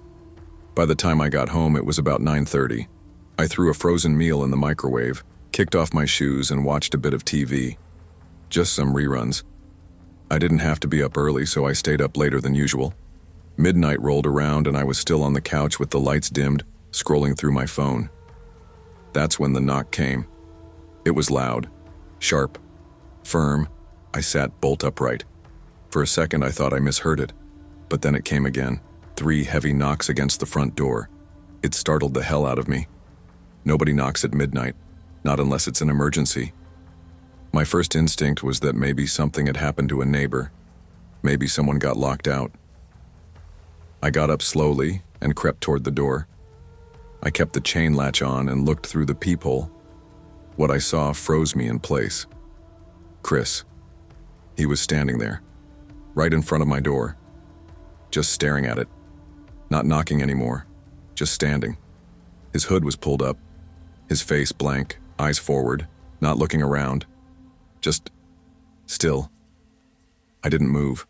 By the time I got home, it was about 9:30. I threw a frozen meal in the microwave, kicked off my shoes, and watched a bit of TV. Just some reruns. I didn't have to be up early, so I stayed up later than usual. Midnight rolled around, and I was still on the couch with the lights dimmed, scrolling through my phone. That's when the knock came. It was loud, sharp, firm. I sat bolt upright. For a second, I thought I misheard it, but then it came again. 3 heavy knocks against the front door. It startled the hell out of me. Nobody knocks at midnight, not unless it's an emergency. My first instinct was that maybe something had happened to a neighbor. Maybe someone got locked out. I got up slowly and crept toward the door. I kept the chain latch on and looked through the peephole. What I saw froze me in place. Chris. He was standing there, right in front of my door, just staring at it, not knocking anymore, just standing. His hood was pulled up, his face blank, eyes forward, not looking around, just still. I didn't move.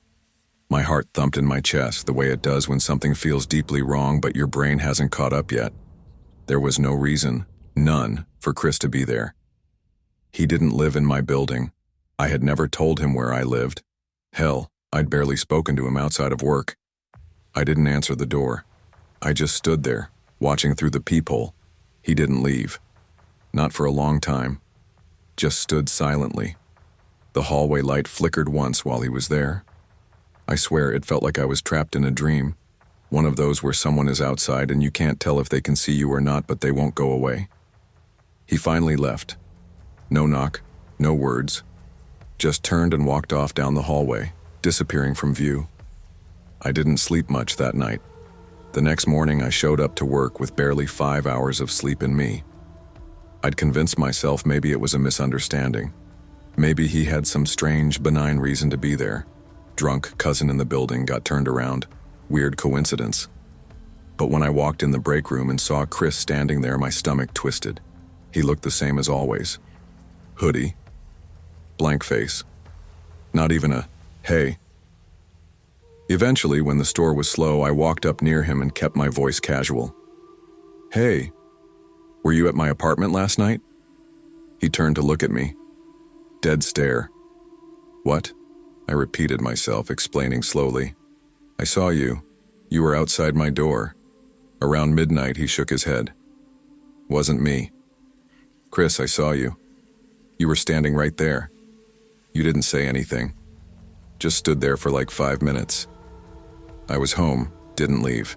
My heart thumped in my chest the way it does when something feels deeply wrong but your brain hasn't caught up yet. There was no reason, none, for Chris to be there. He didn't live in my building. I had never told him where I lived. Hell, I'd barely spoken to him outside of work. I didn't answer the door. I just stood there, watching through the peephole. He didn't leave. Not for a long time. Just stood silently. The hallway light flickered once while he was there. I swear it felt like I was trapped in a dream. One of those where someone is outside and you can't tell if they can see you or not, but they won't go away. He finally left. No knock, no words. just turned and walked off down the hallway, disappearing from view. I didn't sleep much that night. The next morning, I showed up to work with barely 5 hours of sleep in me. I'd convinced myself maybe it was a misunderstanding. Maybe he had some strange, benign reason to be there. Drunk cousin in the building got turned around. Weird coincidence. But when I walked in the break room and saw Chris standing there, my stomach twisted. He looked the same as always. Hoodie. Blank face. Not even a, hey. Eventually, when the store was slow, I walked up near him and kept my voice casual. Hey, were you at my apartment last night? He turned to look at me. Dead stare. What? I repeated myself, explaining slowly. I saw you. You were outside my door. Around midnight, he shook his head. Wasn't me. Chris, I saw you. You were standing right there. You didn't say anything. Just stood there for like 5 minutes. I was home, didn't leave.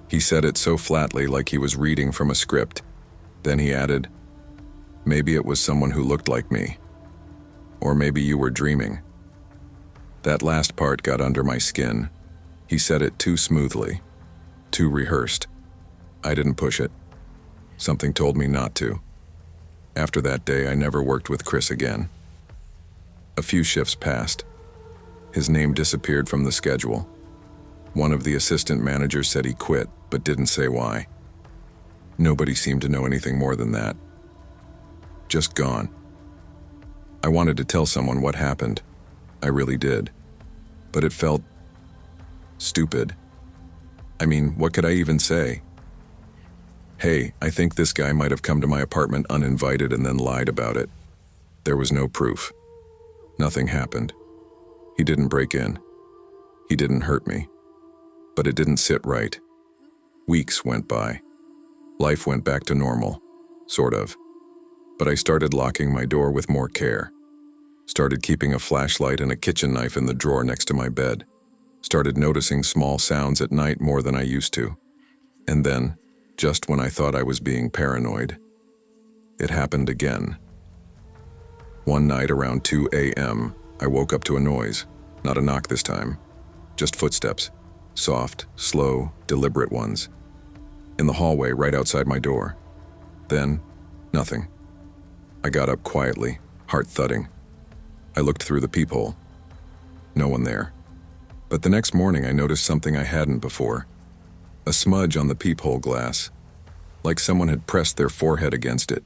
He said it so flatly, like he was reading from a script. Then he added, maybe it was someone who looked like me. Or maybe you were dreaming. That last part got under my skin. He said it too smoothly, too rehearsed. I didn't push it. Something told me not to. After that day, I never worked with Chris again. A few shifts passed. His name disappeared from the schedule. One of the assistant managers said he quit, but didn't say why. Nobody seemed to know anything more than that. Just gone. I wanted to tell someone what happened. I really did. But it felt stupid. I mean, what could I even say? Hey, I think this guy might have come to my apartment uninvited and then lied about it. There was no proof. Nothing happened. He didn't break in. He didn't hurt me. But it didn't sit right. Weeks went by. Life went back to normal, sort of. But I started locking my door with more care. Started keeping a flashlight and a kitchen knife in the drawer next to my bed. Started noticing small sounds at night more than I used to. And then, just when I thought I was being paranoid, it happened again. One night around 2 a.m., I woke up to a noise. Not a knock this time. Just footsteps. Soft, slow, deliberate ones. In the hallway right outside my door. Then, nothing. I got up quietly, heart thudding. I looked through the peephole. No one there. But the next morning I noticed something I hadn't before. A smudge on the peephole glass, like someone had pressed their forehead against it.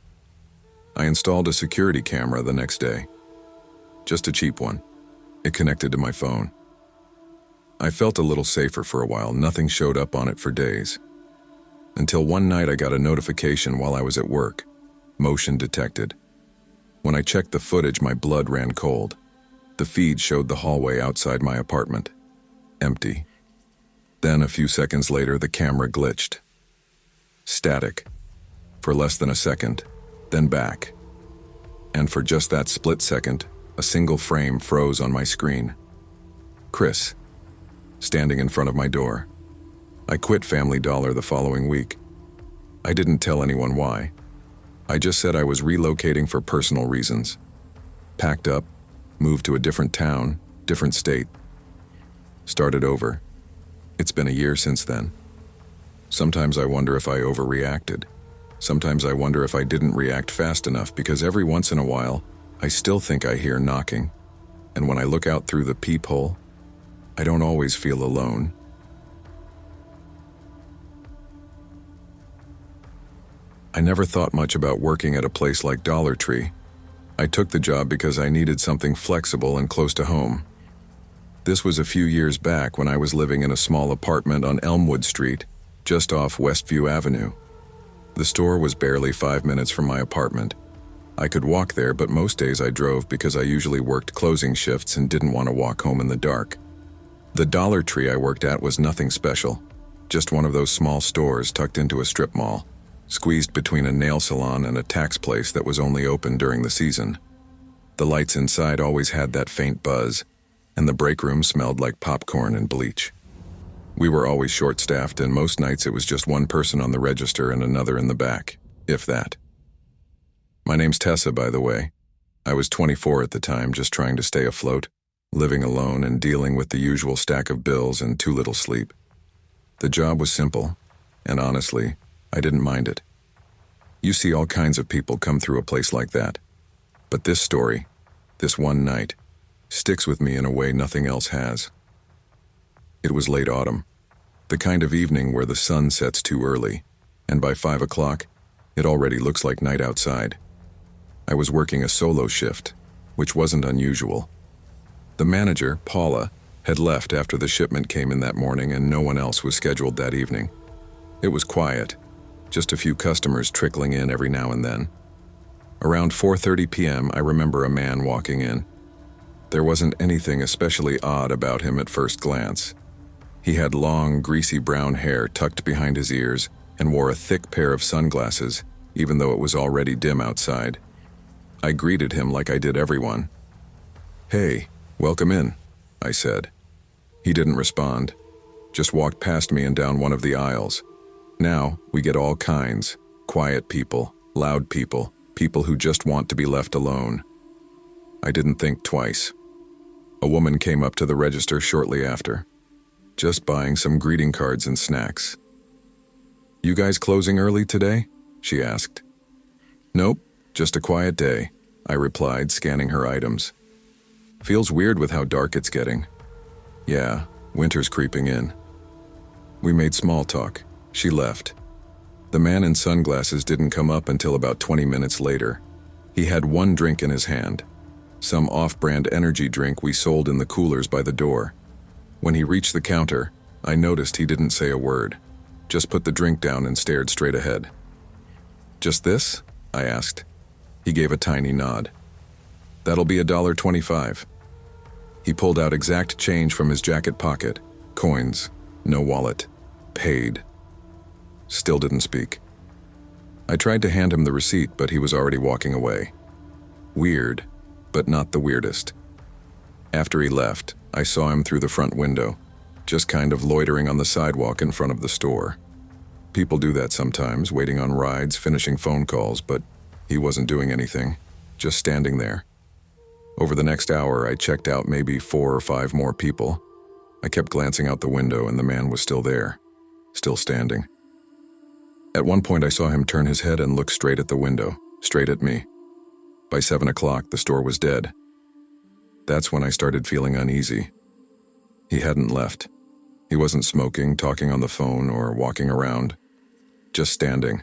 I installed a security camera the next day. Just a cheap one. It connected to my phone. I felt a little safer for a while. Nothing showed up on it for days. Until one night I got a notification while I was at work. Motion detected. When I checked the footage, my blood ran cold. The feed showed the hallway outside my apartment. Empty. Then, a few seconds later, the camera glitched. Static. For less than a second. Then back. And for just that split second, a single frame froze on my screen. Chris. Standing in front of my door. I quit Family Dollar the following week. I didn't tell anyone why. I just said I was relocating for personal reasons. Packed up, moved to a different town, different state. Started over. It's been a year since then. Sometimes I wonder if I overreacted. Sometimes I wonder if I didn't react fast enough, because every once in a while, I still think I hear knocking. And when I look out through the peephole, I don't always feel alone. I never thought much about working at a place like Dollar Tree. I took the job because I needed something flexible and close to home. This was a few years back when I was living in a small apartment on Elmwood Street, just off Westview Avenue. The store was barely 5 minutes from my apartment. I could walk there, but most days I drove because I usually worked closing shifts and didn't want to walk home in the dark. The Dollar Tree I worked at was nothing special, just one of those small stores tucked into a strip mall, squeezed between a nail salon and a tax place that was only open during the season. The lights inside always had that faint buzz, and the break room smelled like popcorn and bleach. We were always short-staffed, and most nights it was just one person on the register and another in the back, if that. My name's Tessa, by the way. I was 24 at the time, just trying to stay afloat, living alone and dealing with the usual stack of bills and too little sleep. The job was simple, and honestly, I didn't mind it. You see all kinds of people come through a place like that. But this story, this one night, sticks with me in a way nothing else has. It was late autumn, the kind of evening where the sun sets too early, and by 5 o'clock, it already looks like night outside. I was working a solo shift, which wasn't unusual. The manager, Paula, had left after the shipment came in that morning and no one else was scheduled that evening. It was quiet, just a few customers trickling in every now and then. Around 4:30 p.m., I remember a man walking in. There wasn't anything especially odd about him at first glance. He had long, greasy brown hair tucked behind his ears and wore a thick pair of sunglasses, even though it was already dim outside. I greeted him like I did everyone. "Hey, welcome in," I said. He didn't respond, just walked past me and down one of the aisles. Now, we get all kinds: quiet people, loud people, people who just want to be left alone. I didn't think twice. A woman came up to the register shortly after, just buying some greeting cards and snacks. "You guys closing early today?" she asked. "Nope, just a quiet day," I replied, scanning her items. "Feels weird with how dark it's getting." "Yeah, winter's creeping in." We made small talk. She left. The man in sunglasses didn't come up until about 20 minutes later. He had one drink in his hand, some off-brand energy drink we sold in the coolers by the door. When he reached the counter, I noticed he didn't say a word, just put the drink down and stared straight ahead. "Just this?" I asked. He gave a tiny nod. "That'll be $1.25. He pulled out exact change from his jacket pocket, coins, no wallet. Paid. Still didn't speak. I tried to hand him the receipt, but he was already walking away. Weird, but not the weirdest. After he left, I saw him through the front window, just kind of loitering on the sidewalk in front of the store. People do that sometimes, waiting on rides, finishing phone calls, but he wasn't doing anything, just standing there. Over the next hour, I checked out maybe 4 or 5 more people. I kept glancing out the window and the man was still there, still standing. At one point, I saw him turn his head and look straight at the window, straight at me. By 7 o'clock, the store was dead. That's when I started feeling uneasy. He hadn't left. He wasn't smoking, talking on the phone, or walking around. Just standing.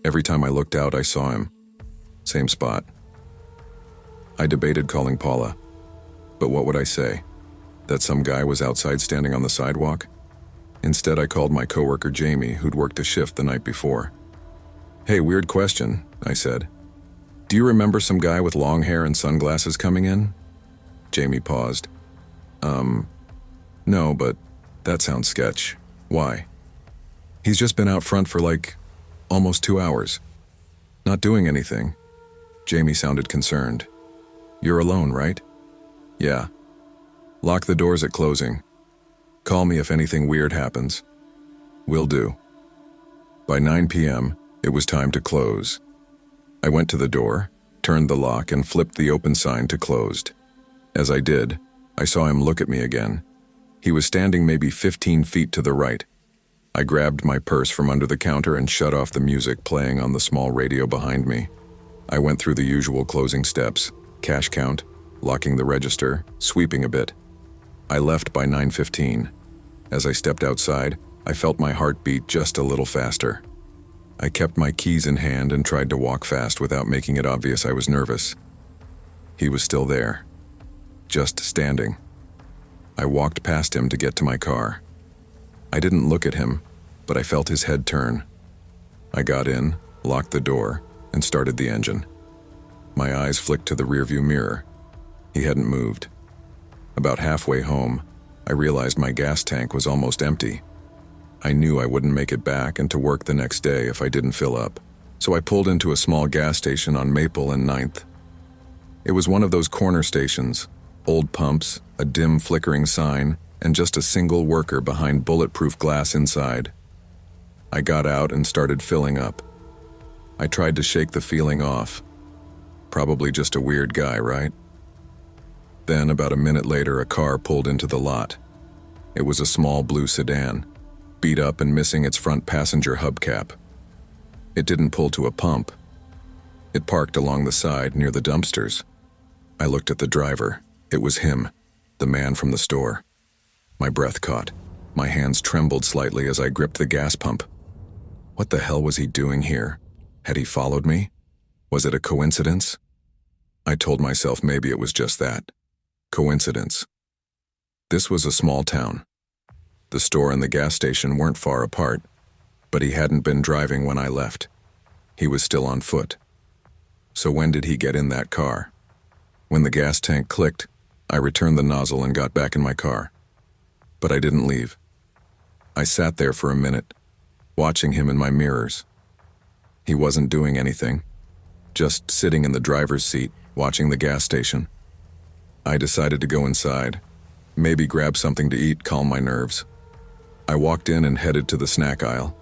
Every time I looked out, I saw him. Same spot. I debated calling Paula. But what would I say? That some guy was outside standing on the sidewalk? Instead, I called my coworker Jamie, who'd worked a shift the night before. "Hey, weird question," I said. "Do you remember some guy with long hair and sunglasses coming in?" Jamie paused. No, but that sounds sketch. Why?" "He's just been out front for almost 2 hours. Not doing anything." Jamie sounded concerned. "You're alone, right?" "Yeah." "Lock the doors at closing. Call me if anything weird happens." "Will do." By 9 p.m., it was time to close. I went to the door, turned the lock, and flipped the open sign to closed. As I did, I saw him look at me again. He was standing maybe 15 feet to the right. I grabbed my purse from under the counter and shut off the music playing on the small radio behind me. I went through the usual closing steps: cash count, locking the register, sweeping a bit. I left by 9:15. As I stepped outside, I felt my heart beat just a little faster. I kept my keys in hand and tried to walk fast without making it obvious I was nervous. He was still there, just standing. I walked past him to get to my car. I didn't look at him, but I felt his head turn. I got in, locked the door, and started the engine. My eyes flicked to the rearview mirror. He hadn't moved. About halfway home, I realized my gas tank was almost empty. I knew I wouldn't make it back and to work the next day if I didn't fill up, so I pulled into a small gas station on Maple and 9th. It was one of those corner stations, old pumps, a dim flickering sign, and just a single worker behind bulletproof glass inside. I got out and started filling up. I tried to shake the feeling off. Probably just a weird guy, right? Then, about a minute later, a car pulled into the lot. It was a small blue sedan, beat up and missing its front passenger hubcap. It didn't pull to a pump. It parked along the side near the dumpsters. I looked at the driver. It was him, the man from the store. My breath caught. My hands trembled slightly as I gripped the gas pump. What the hell was he doing here? Had he followed me? Was it a coincidence? I told myself maybe it was just that. Coincidence. This was a small town. The store and the gas station weren't far apart, but he hadn't been driving when I left. He was still on foot. So when did he get in that car? When the gas tank clicked, I returned the nozzle and got back in my car. But I didn't leave. I sat there for a minute, watching him in my mirrors. He wasn't doing anything, just sitting in the driver's seat, watching the gas station. I decided to go inside, maybe grab something to eat, calm my nerves. I walked in and headed to the snack aisle.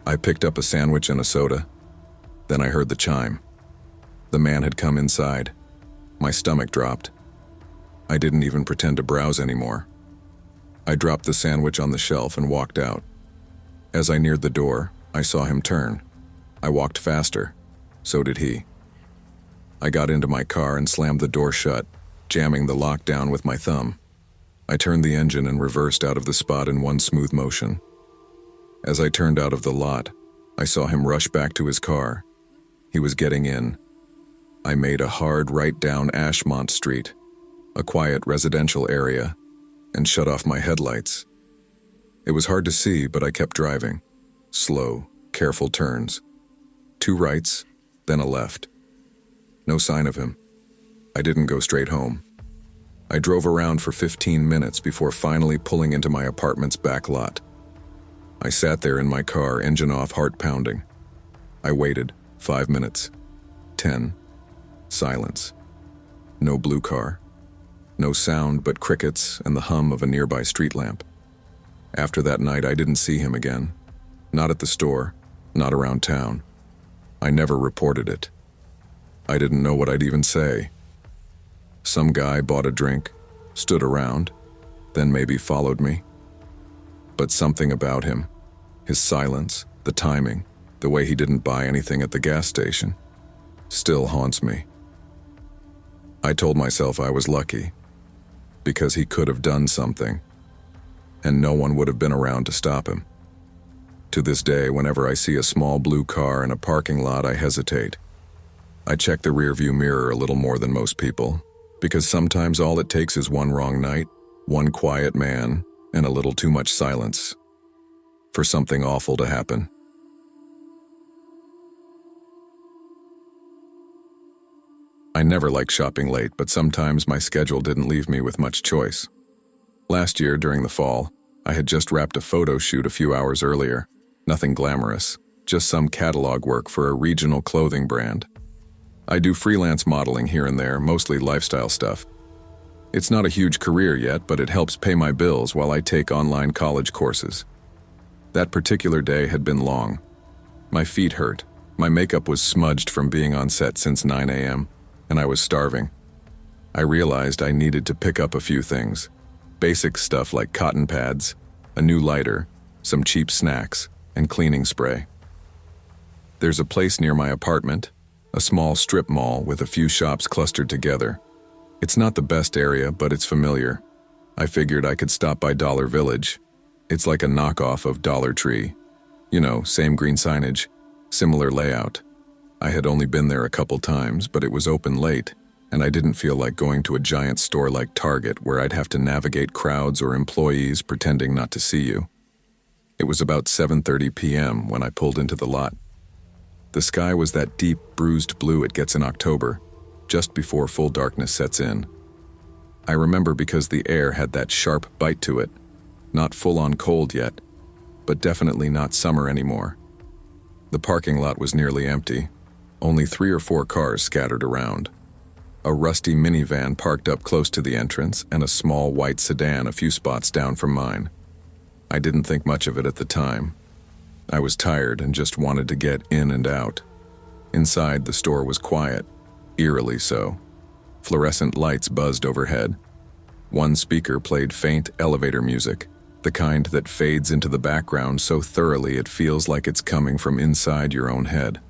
I picked up a sandwich and a soda. Then I heard the chime. The man had come inside. My stomach dropped. I didn't even pretend to browse anymore. I dropped the sandwich on the shelf and walked out. As I neared the door, I saw him turn. I walked faster. So did he. I got into my car and slammed the door shut, jamming the lock down with my thumb. I turned the engine and reversed out of the spot in one smooth motion. As I turned out of the lot, I saw him rush back to his car. He was getting in. I made a hard right down Ashmont Street, a quiet residential area, and shut off my headlights. It was hard to see, but I kept driving. Slow, careful turns. 2 rights, then a left. No sign of him. I didn't go straight home. I drove around for 15 minutes before finally pulling into my apartment's back lot. I sat there in my car, engine off, heart pounding. I waited. 5 minutes. 10. Silence. No blue car. No sound but crickets and the hum of a nearby street lamp. After that night, I didn't see him again. Not at the store, not around town. I never reported it. I didn't know what I'd even say. Some guy bought a drink, stood around, then maybe followed me. But something about him, his silence, the timing, the way he didn't buy anything at the gas station, still haunts me. I told myself I was lucky, because he could have done something, and no one would have been around to stop him. To this day, whenever I see a small blue car in a parking lot, I hesitate. I check the rearview mirror a little more than most people, because sometimes all it takes is one wrong night, one quiet man, and a little too much silence for something awful to happen. I never liked shopping late, but sometimes my schedule didn't leave me with much choice. Last year, during the fall, I had just wrapped a photo shoot a few hours earlier. Nothing glamorous, just some catalog work for a regional clothing brand. I do freelance modeling here and there, mostly lifestyle stuff. It's not a huge career yet, but it helps pay my bills while I take online college courses. That particular day had been long. My feet hurt. My makeup was smudged from being on set since 9 a.m., and I was starving. I realized I needed to pick up a few things. Basic stuff like cotton pads, a new lighter, some cheap snacks, and cleaning spray. There's a place near my apartment, a small strip mall with a few shops clustered together. It's not the best area, but it's familiar. I figured I could stop by Dollar Village. It's like a knockoff of Dollar Tree. You know, same green signage, similar layout. I had only been there a couple times, but it was open late, and I didn't feel like going to a giant store like Target where I'd have to navigate crowds or employees pretending not to see you. It was about 7:30 p.m. when I pulled into the lot. The sky was that deep, bruised blue it gets in October, just before full darkness sets in. I remember because the air had that sharp bite to it, not full-on cold yet, but definitely not summer anymore. The parking lot was nearly empty, only 3 or 4 cars scattered around. A rusty minivan parked up close to the entrance and a small white sedan a few spots down from mine. I didn't think much of it at the time. I was tired and just wanted to get in and out. Inside, the store was quiet, eerily so. Fluorescent lights buzzed overhead. One speaker played faint elevator music, the kind that fades into the background so thoroughly it feels like it's coming from inside your own head.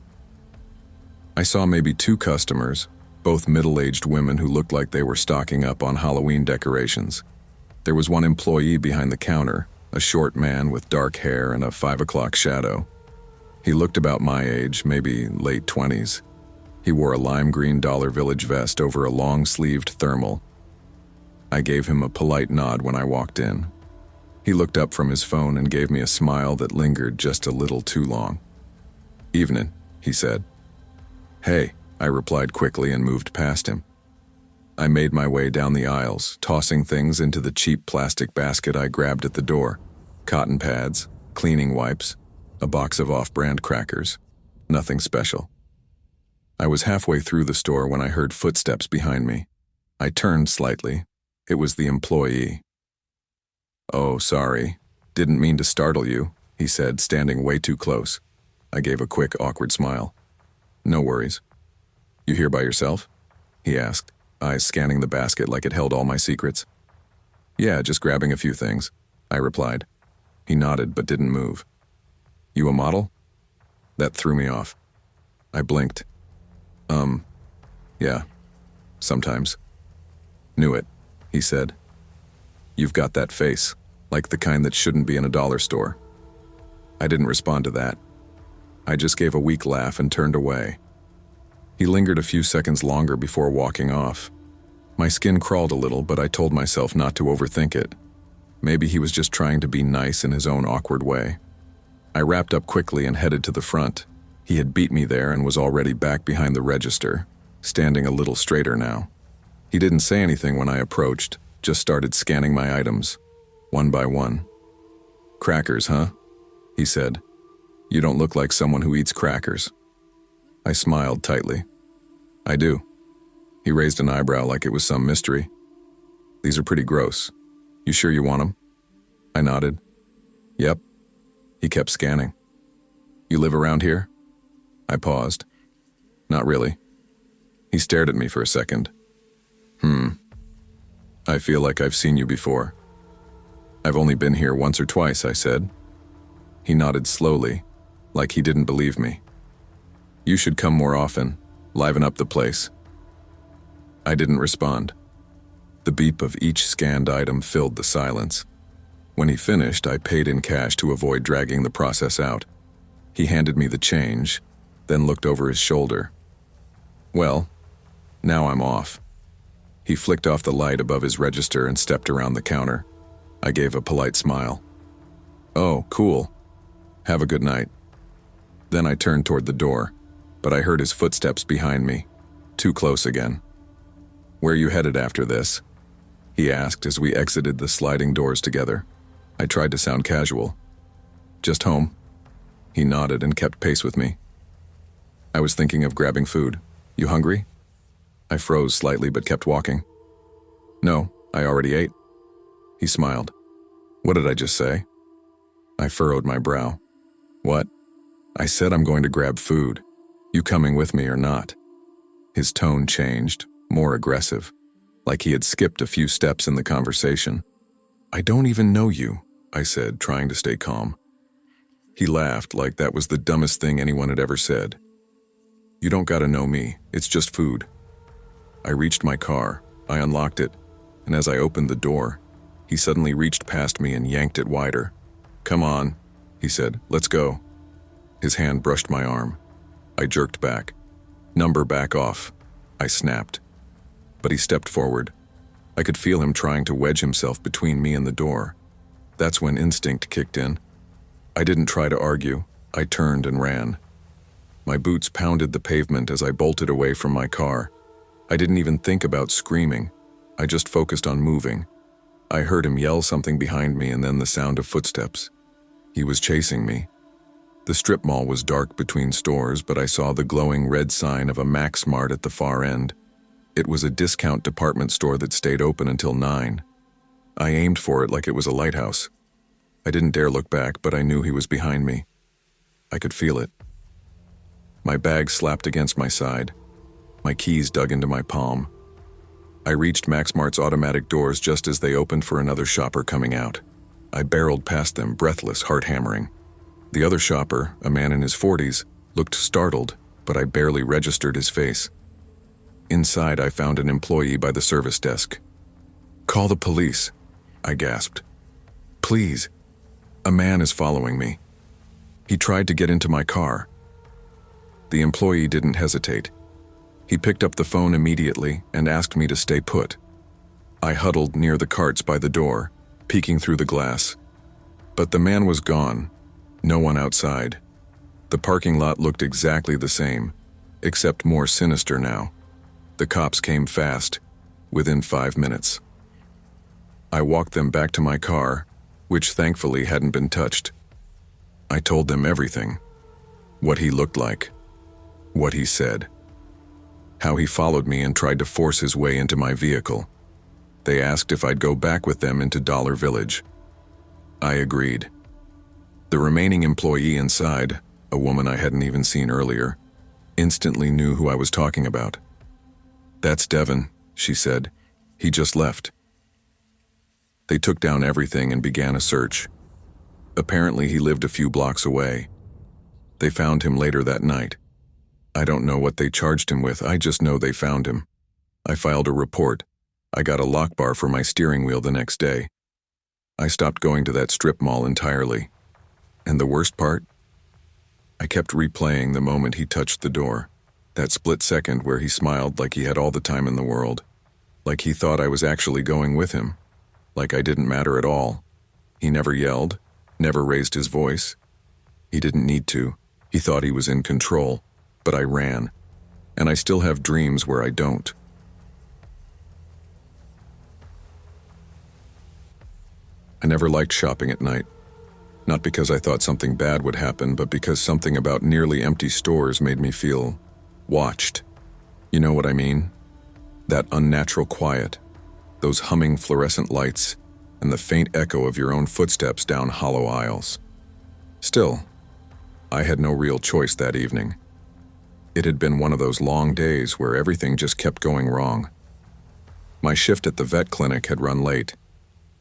I saw maybe 2 customers, both middle-aged women who looked like they were stocking up on Halloween decorations. There was one employee behind the counter, a short man with dark hair and a 5 o'clock shadow. He looked about my age, maybe late 20s. He wore a lime green Dollar Village vest over a long-sleeved thermal. I gave him a polite nod when I walked in. He looked up from his phone and gave me a smile that lingered just a little too long. "Evening," he said. "Hey," I replied quickly and moved past him. I made my way down the aisles, tossing things into the cheap plastic basket I grabbed at the door. Cotton pads, cleaning wipes, a box of off-brand crackers. Nothing special. I was halfway through the store when I heard footsteps behind me. I turned slightly. It was the employee. "Oh, sorry. Didn't mean to startle you," he said, standing way too close. I gave a quick, awkward smile. "No worries." "You here by yourself?" he asked, eyes scanning the basket like it held all my secrets. "Yeah, just grabbing a few things," I replied. He nodded but didn't move. "You a model?" That threw me off. I blinked. Yeah, sometimes." "Knew it," he said. "You've got that face, like the kind that shouldn't be in a dollar store." I didn't respond to that. I just gave a weak laugh and turned away. He lingered a few seconds longer before walking off. My skin crawled a little, but I told myself not to overthink it. Maybe he was just trying to be nice in his own awkward way. I wrapped up quickly and headed to the front. He had beat me there and was already back behind the register, standing a little straighter now. He didn't say anything when I approached, just started scanning my items, one by one. "Crackers, huh?" he said. "You don't look like someone who eats crackers." I smiled tightly. "I do." He raised an eyebrow like it was some mystery. "These are pretty gross. You sure you want them?" I nodded. "Yep." He kept scanning. "You live around here?" I paused. "Not really." He stared at me for a second. I feel like I've seen you before." "I've only been here once or twice," I said. He nodded slowly, like he didn't believe me. "You should come more often, liven up the place." I didn't respond. The beep of each scanned item filled the silence. When he finished, I paid in cash to avoid dragging the process out. He handed me the change, then looked over his shoulder. "Well, now I'm off." He flicked off the light above his register and stepped around the counter. I gave a polite smile. "Oh, cool. Have a good night." Then I turned toward the door, but I heard his footsteps behind me, too close again. "Where you headed after this?" he asked as we exited the sliding doors together. I tried to sound casual. "Just home." He nodded and kept pace with me. "I was thinking of grabbing food. You hungry?" I froze slightly but kept walking. "No, I already ate." He smiled. "What did I just say?" I furrowed my brow. "What?" "I said I'm going to grab food. You coming with me or not?" His tone changed, more aggressive, like he had skipped a few steps in the conversation. "I don't even know you," I said, trying to stay calm. He laughed like that was the dumbest thing anyone had ever said. "You don't gotta know me, it's just food." I reached my car, I unlocked it, and as I opened the door, he suddenly reached past me and yanked it wider. "Come on," he said, "let's go." His hand brushed my arm. I jerked back. "Number, back off," I snapped. But he stepped forward. I could feel him trying to wedge himself between me and the door. That's when instinct kicked in. I didn't try to argue. I turned and ran. My boots pounded the pavement as I bolted away from my car. I didn't even think about screaming. I just focused on moving. I heard him yell something behind me and then the sound of footsteps. He was chasing me. The strip mall was dark between stores, but I saw the glowing red sign of a Max Mart at the far end. It was a discount department store that stayed open until 9. I aimed for it like it was a lighthouse. I didn't dare look back, but I knew he was behind me. I could feel it. My bag slapped against my side. My keys dug into my palm. I reached Maxmart's automatic doors just as they opened for another shopper coming out. I barreled past them, breathless, heart hammering. The other shopper, a man in his 40s, looked startled, but I barely registered his face. Inside, I found an employee by the service desk. "Call the police," I gasped. "Please. A man is following me. He tried to get into my car." The employee didn't hesitate. He picked up the phone immediately and asked me to stay put. I huddled near the carts by the door, peeking through the glass. But the man was gone. No one outside. The parking lot looked exactly the same, except more sinister now. The cops came fast, within 5 minutes. I walked them back to my car, which thankfully hadn't been touched. I told them everything. What he looked like. What he said. How he followed me and tried to force his way into my vehicle. They asked if I'd go back with them into Dollar Village. I agreed. The remaining employee inside, a woman I hadn't even seen earlier, instantly knew who I was talking about. "That's Devin," she said. "He just left." They took down everything and began a search. Apparently he lived a few blocks away. They found him later that night. I don't know what they charged him with, I just know they found him. I filed a report. I got a lock bar for my steering wheel the next day. I stopped going to that strip mall entirely. And the worst part? I kept replaying the moment he touched the door. That split second where he smiled like he had all the time in the world. Like he thought I was actually going with him. Like I didn't matter at all. He never yelled, never raised his voice. He didn't need to. He thought he was in control. But I ran. And I still have dreams where I don't. I never liked shopping at night. Not because I thought something bad would happen, but because something about nearly empty stores made me feel watched. You know what I mean? That unnatural quiet, those humming fluorescent lights, and the faint echo of your own footsteps down hollow aisles. Still, I had no real choice that evening. It had been one of those long days where everything just kept going wrong. My shift at the vet clinic had run late.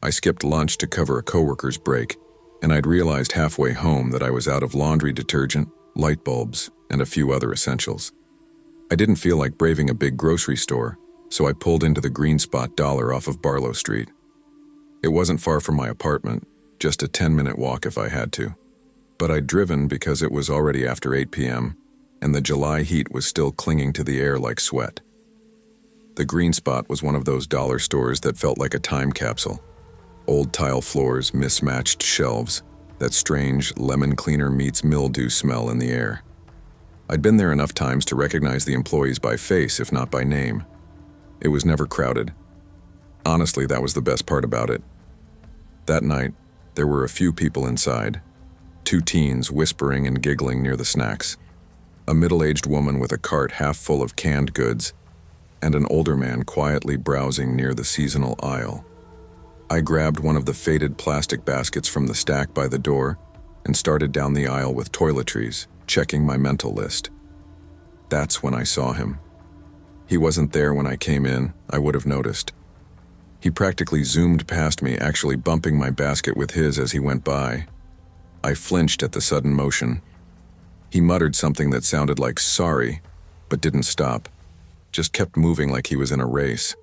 I skipped lunch to cover a coworker's break, and I'd realized halfway home that I was out of laundry detergent, light bulbs, and a few other essentials. I didn't feel like braving a big grocery store, so I pulled into the Green Spot Dollar off of Barlow Street. It wasn't far from my apartment, just a 10-minute walk if I had to. But I'd driven because it was already after 8 p.m., and the July heat was still clinging to the air like sweat. The Green Spot was one of those dollar stores that felt like a time capsule. Old tile floors, mismatched shelves, that strange lemon cleaner meets mildew smell in the air. I'd been there enough times to recognize the employees by face, if not by name. It was never crowded. Honestly, that was the best part about it. That night, there were a few people inside. 2 teens whispering and giggling near the snacks. A middle-aged woman with a cart half full of canned goods, and an older man quietly browsing near the seasonal aisle. I grabbed one of the faded plastic baskets from the stack by the door and started down the aisle with toiletries, checking my mental list. That's when I saw him. He wasn't there when I came in, I would have noticed. He practically zoomed past me, actually bumping my basket with his as he went by. I flinched at the sudden motion. He muttered something that sounded like sorry, but didn't stop. Just kept moving like he was in a race.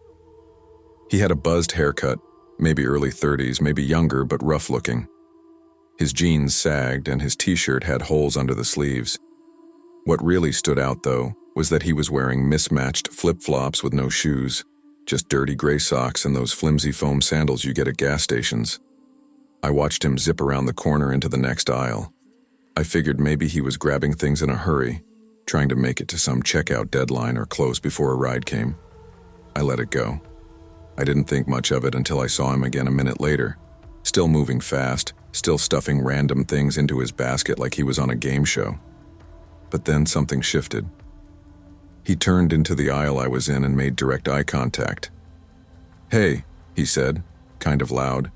He had a buzzed haircut, maybe early 30s, maybe younger but rough looking. His jeans sagged and his t-shirt had holes under the sleeves. What really stood out, though, was that he was wearing mismatched flip-flops with no shoes, just dirty gray socks and those flimsy foam sandals you get at gas stations. I watched him zip around the corner into the next aisle. I figured maybe he was grabbing things in a hurry, trying to make it to some checkout deadline or close before a ride came. I let it go. I didn't think much of it until I saw him again a minute later, still moving fast, still stuffing random things into his basket like he was on a game show. But then something shifted. He turned into the aisle I was in and made direct eye contact. "Hey," he said, kind of loud.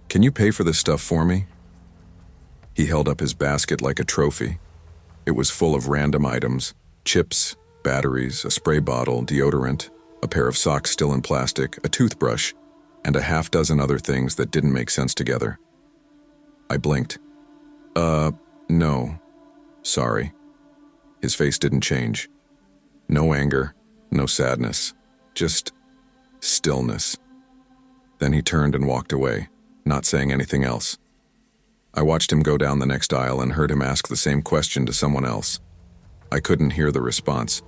"Can you pay for this stuff for me?" He held up his basket like a trophy. It was full of random items, chips, batteries, a spray bottle, deodorant, a pair of socks still in plastic, a toothbrush, and a half dozen other things that didn't make sense together. I blinked. No. Sorry. His face didn't change. No anger, no sadness, just stillness. Then he turned and walked away, not saying anything else. I watched him go down the next aisle and heard him ask the same question to someone else. I couldn't hear the response,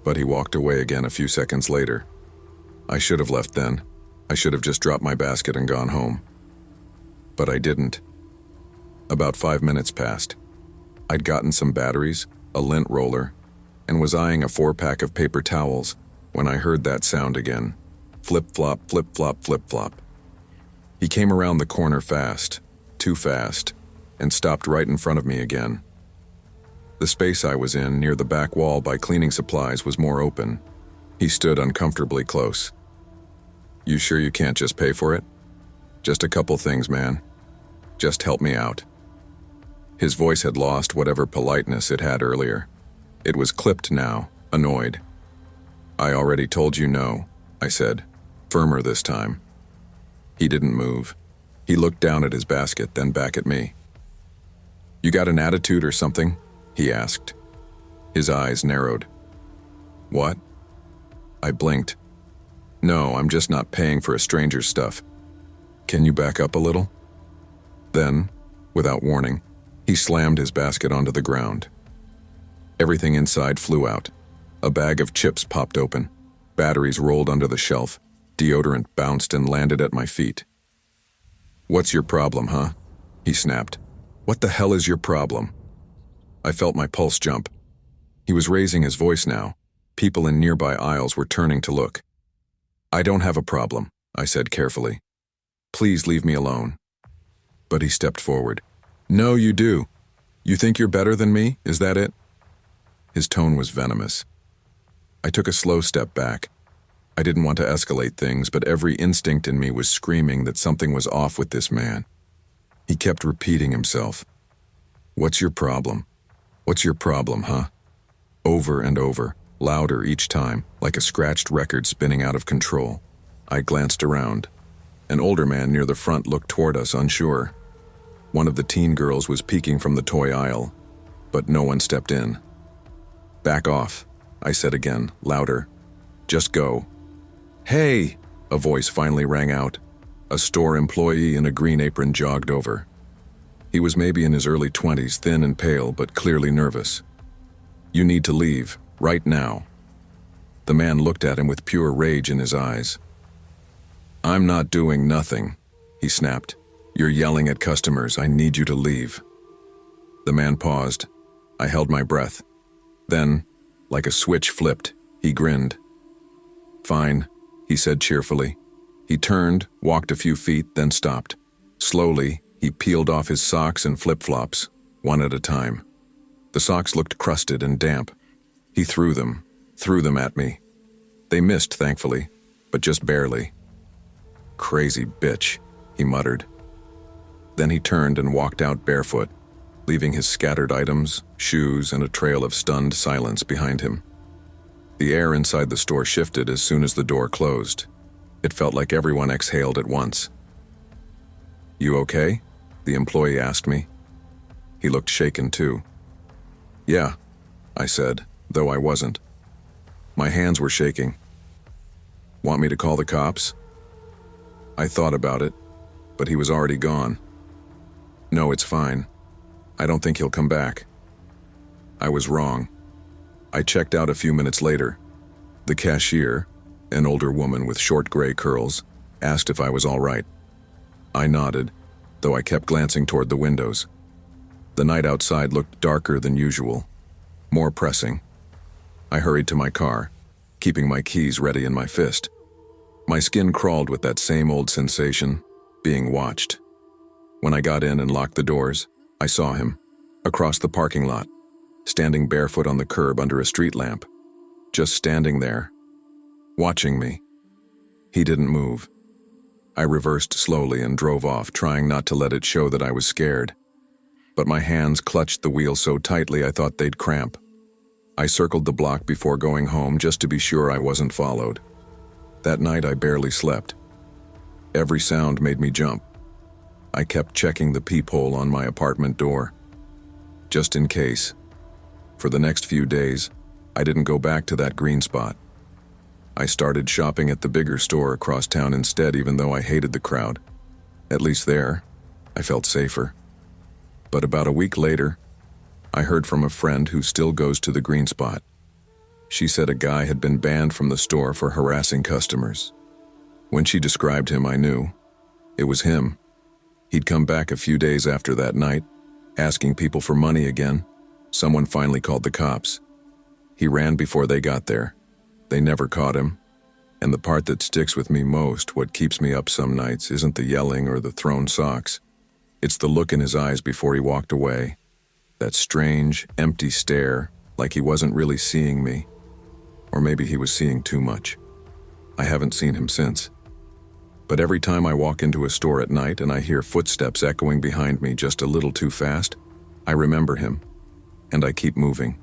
but he walked away again a few seconds later. I should have left then. I should have just dropped my basket and gone home. But I didn't. About 5 minutes passed. I'd gotten some batteries, a lint roller, and was eyeing a 4-pack of paper towels when I heard that sound again. Flip-flop, flip-flop, flip-flop. He came around the corner fast, too fast, and stopped right in front of me again. The space I was in, near the back wall by cleaning supplies, was more open. He stood uncomfortably close. "You sure you can't just pay for it? Just a couple things, man. Just help me out." His voice had lost whatever politeness it had earlier. It was clipped now, annoyed. "I already told you no," I said, firmer this time. He didn't move. He looked down at his basket, then back at me. "You got an attitude or something?" he asked. His eyes narrowed. "What?" I blinked. "No, I'm just not paying for a stranger's stuff. Can you back up a little?" Then, without warning, he slammed his basket onto the ground. Everything inside flew out. A bag of chips popped open. Batteries rolled under the shelf. Deodorant bounced and landed at my feet. "What's your problem, huh?" he snapped. "What the hell is your problem?" I felt my pulse jump. He was raising his voice now. People in nearby aisles were turning to look. "I don't have a problem," I said carefully. "Please leave me alone." But he stepped forward. "No, you do. You think you're better than me? Is that it?" His tone was venomous. I took a slow step back. I didn't want to escalate things, but every instinct in me was screaming that something was off with this man. He kept repeating himself. "What's your problem? What's your problem, huh?" Over and over, louder each time, like a scratched record spinning out of control. I glanced around. An older man near the front looked toward us, unsure. One of the teen girls was peeking from the toy aisle, but no one stepped in. "Back off," I said again, louder. "Just go." "Hey!" a voice finally rang out. A store employee in a green apron jogged over. He was maybe in his early 20s, thin and pale, but clearly nervous. "You need to leave, right now." The man looked at him with pure rage in his eyes. "I'm not doing nothing," he snapped. "You're yelling at customers. I need you to leave." The man paused. I held my breath. Then, like a switch flipped, he grinned. "Fine," he said cheerfully. He turned, walked a few feet, then stopped. Slowly, he peeled off his socks and flip-flops, one at a time. The socks looked crusted and damp. He threw them at me. They missed, thankfully, but just barely. "Crazy bitch," he muttered. Then he turned and walked out barefoot, leaving his scattered items, shoes, and a trail of stunned silence behind him. The air inside the store shifted as soon as the door closed. It felt like everyone exhaled at once. "You okay?" the employee asked me. He looked shaken too. "Yeah," I said, though I wasn't. My hands were shaking. "Want me to call the cops?" I thought about it, but he was already gone. "No, it's fine. I don't think he'll come back." I was wrong. I checked out a few minutes later. The cashier, an older woman with short gray curls, asked if I was all right. I nodded, though I kept glancing toward the windows. The night outside looked darker than usual, more pressing. I hurried to my car, keeping my keys ready in my fist. My skin crawled with that same old sensation, being watched. When I got in and locked the doors, I saw him, across the parking lot, standing barefoot on the curb under a street lamp, just standing there, watching me. He didn't move. I reversed slowly and drove off, trying not to let it show that I was scared. But my hands clutched the wheel so tightly I thought they'd cramp. I circled the block before going home just to be sure I wasn't followed. That night I barely slept. Every sound made me jump. I kept checking the peephole on my apartment door, just in case. For the next few days, I didn't go back to that green spot. I started shopping at the bigger store across town instead, even though I hated the crowd. At least there, I felt safer. But about a week later, I heard from a friend who still goes to the green spot. She said a guy had been banned from the store for harassing customers. When she described him, I knew. It was him. He'd come back a few days after that night, asking people for money again. Someone finally called the cops. He ran before they got there. They never caught him. And the part that sticks with me most, what keeps me up some nights, isn't the yelling or the thrown socks. It's the look in his eyes before he walked away. That strange, empty stare, like he wasn't really seeing me. Or maybe he was seeing too much. I haven't seen him since. But every time I walk into a store at night and I hear footsteps echoing behind me just a little too fast, I remember him, and I keep moving.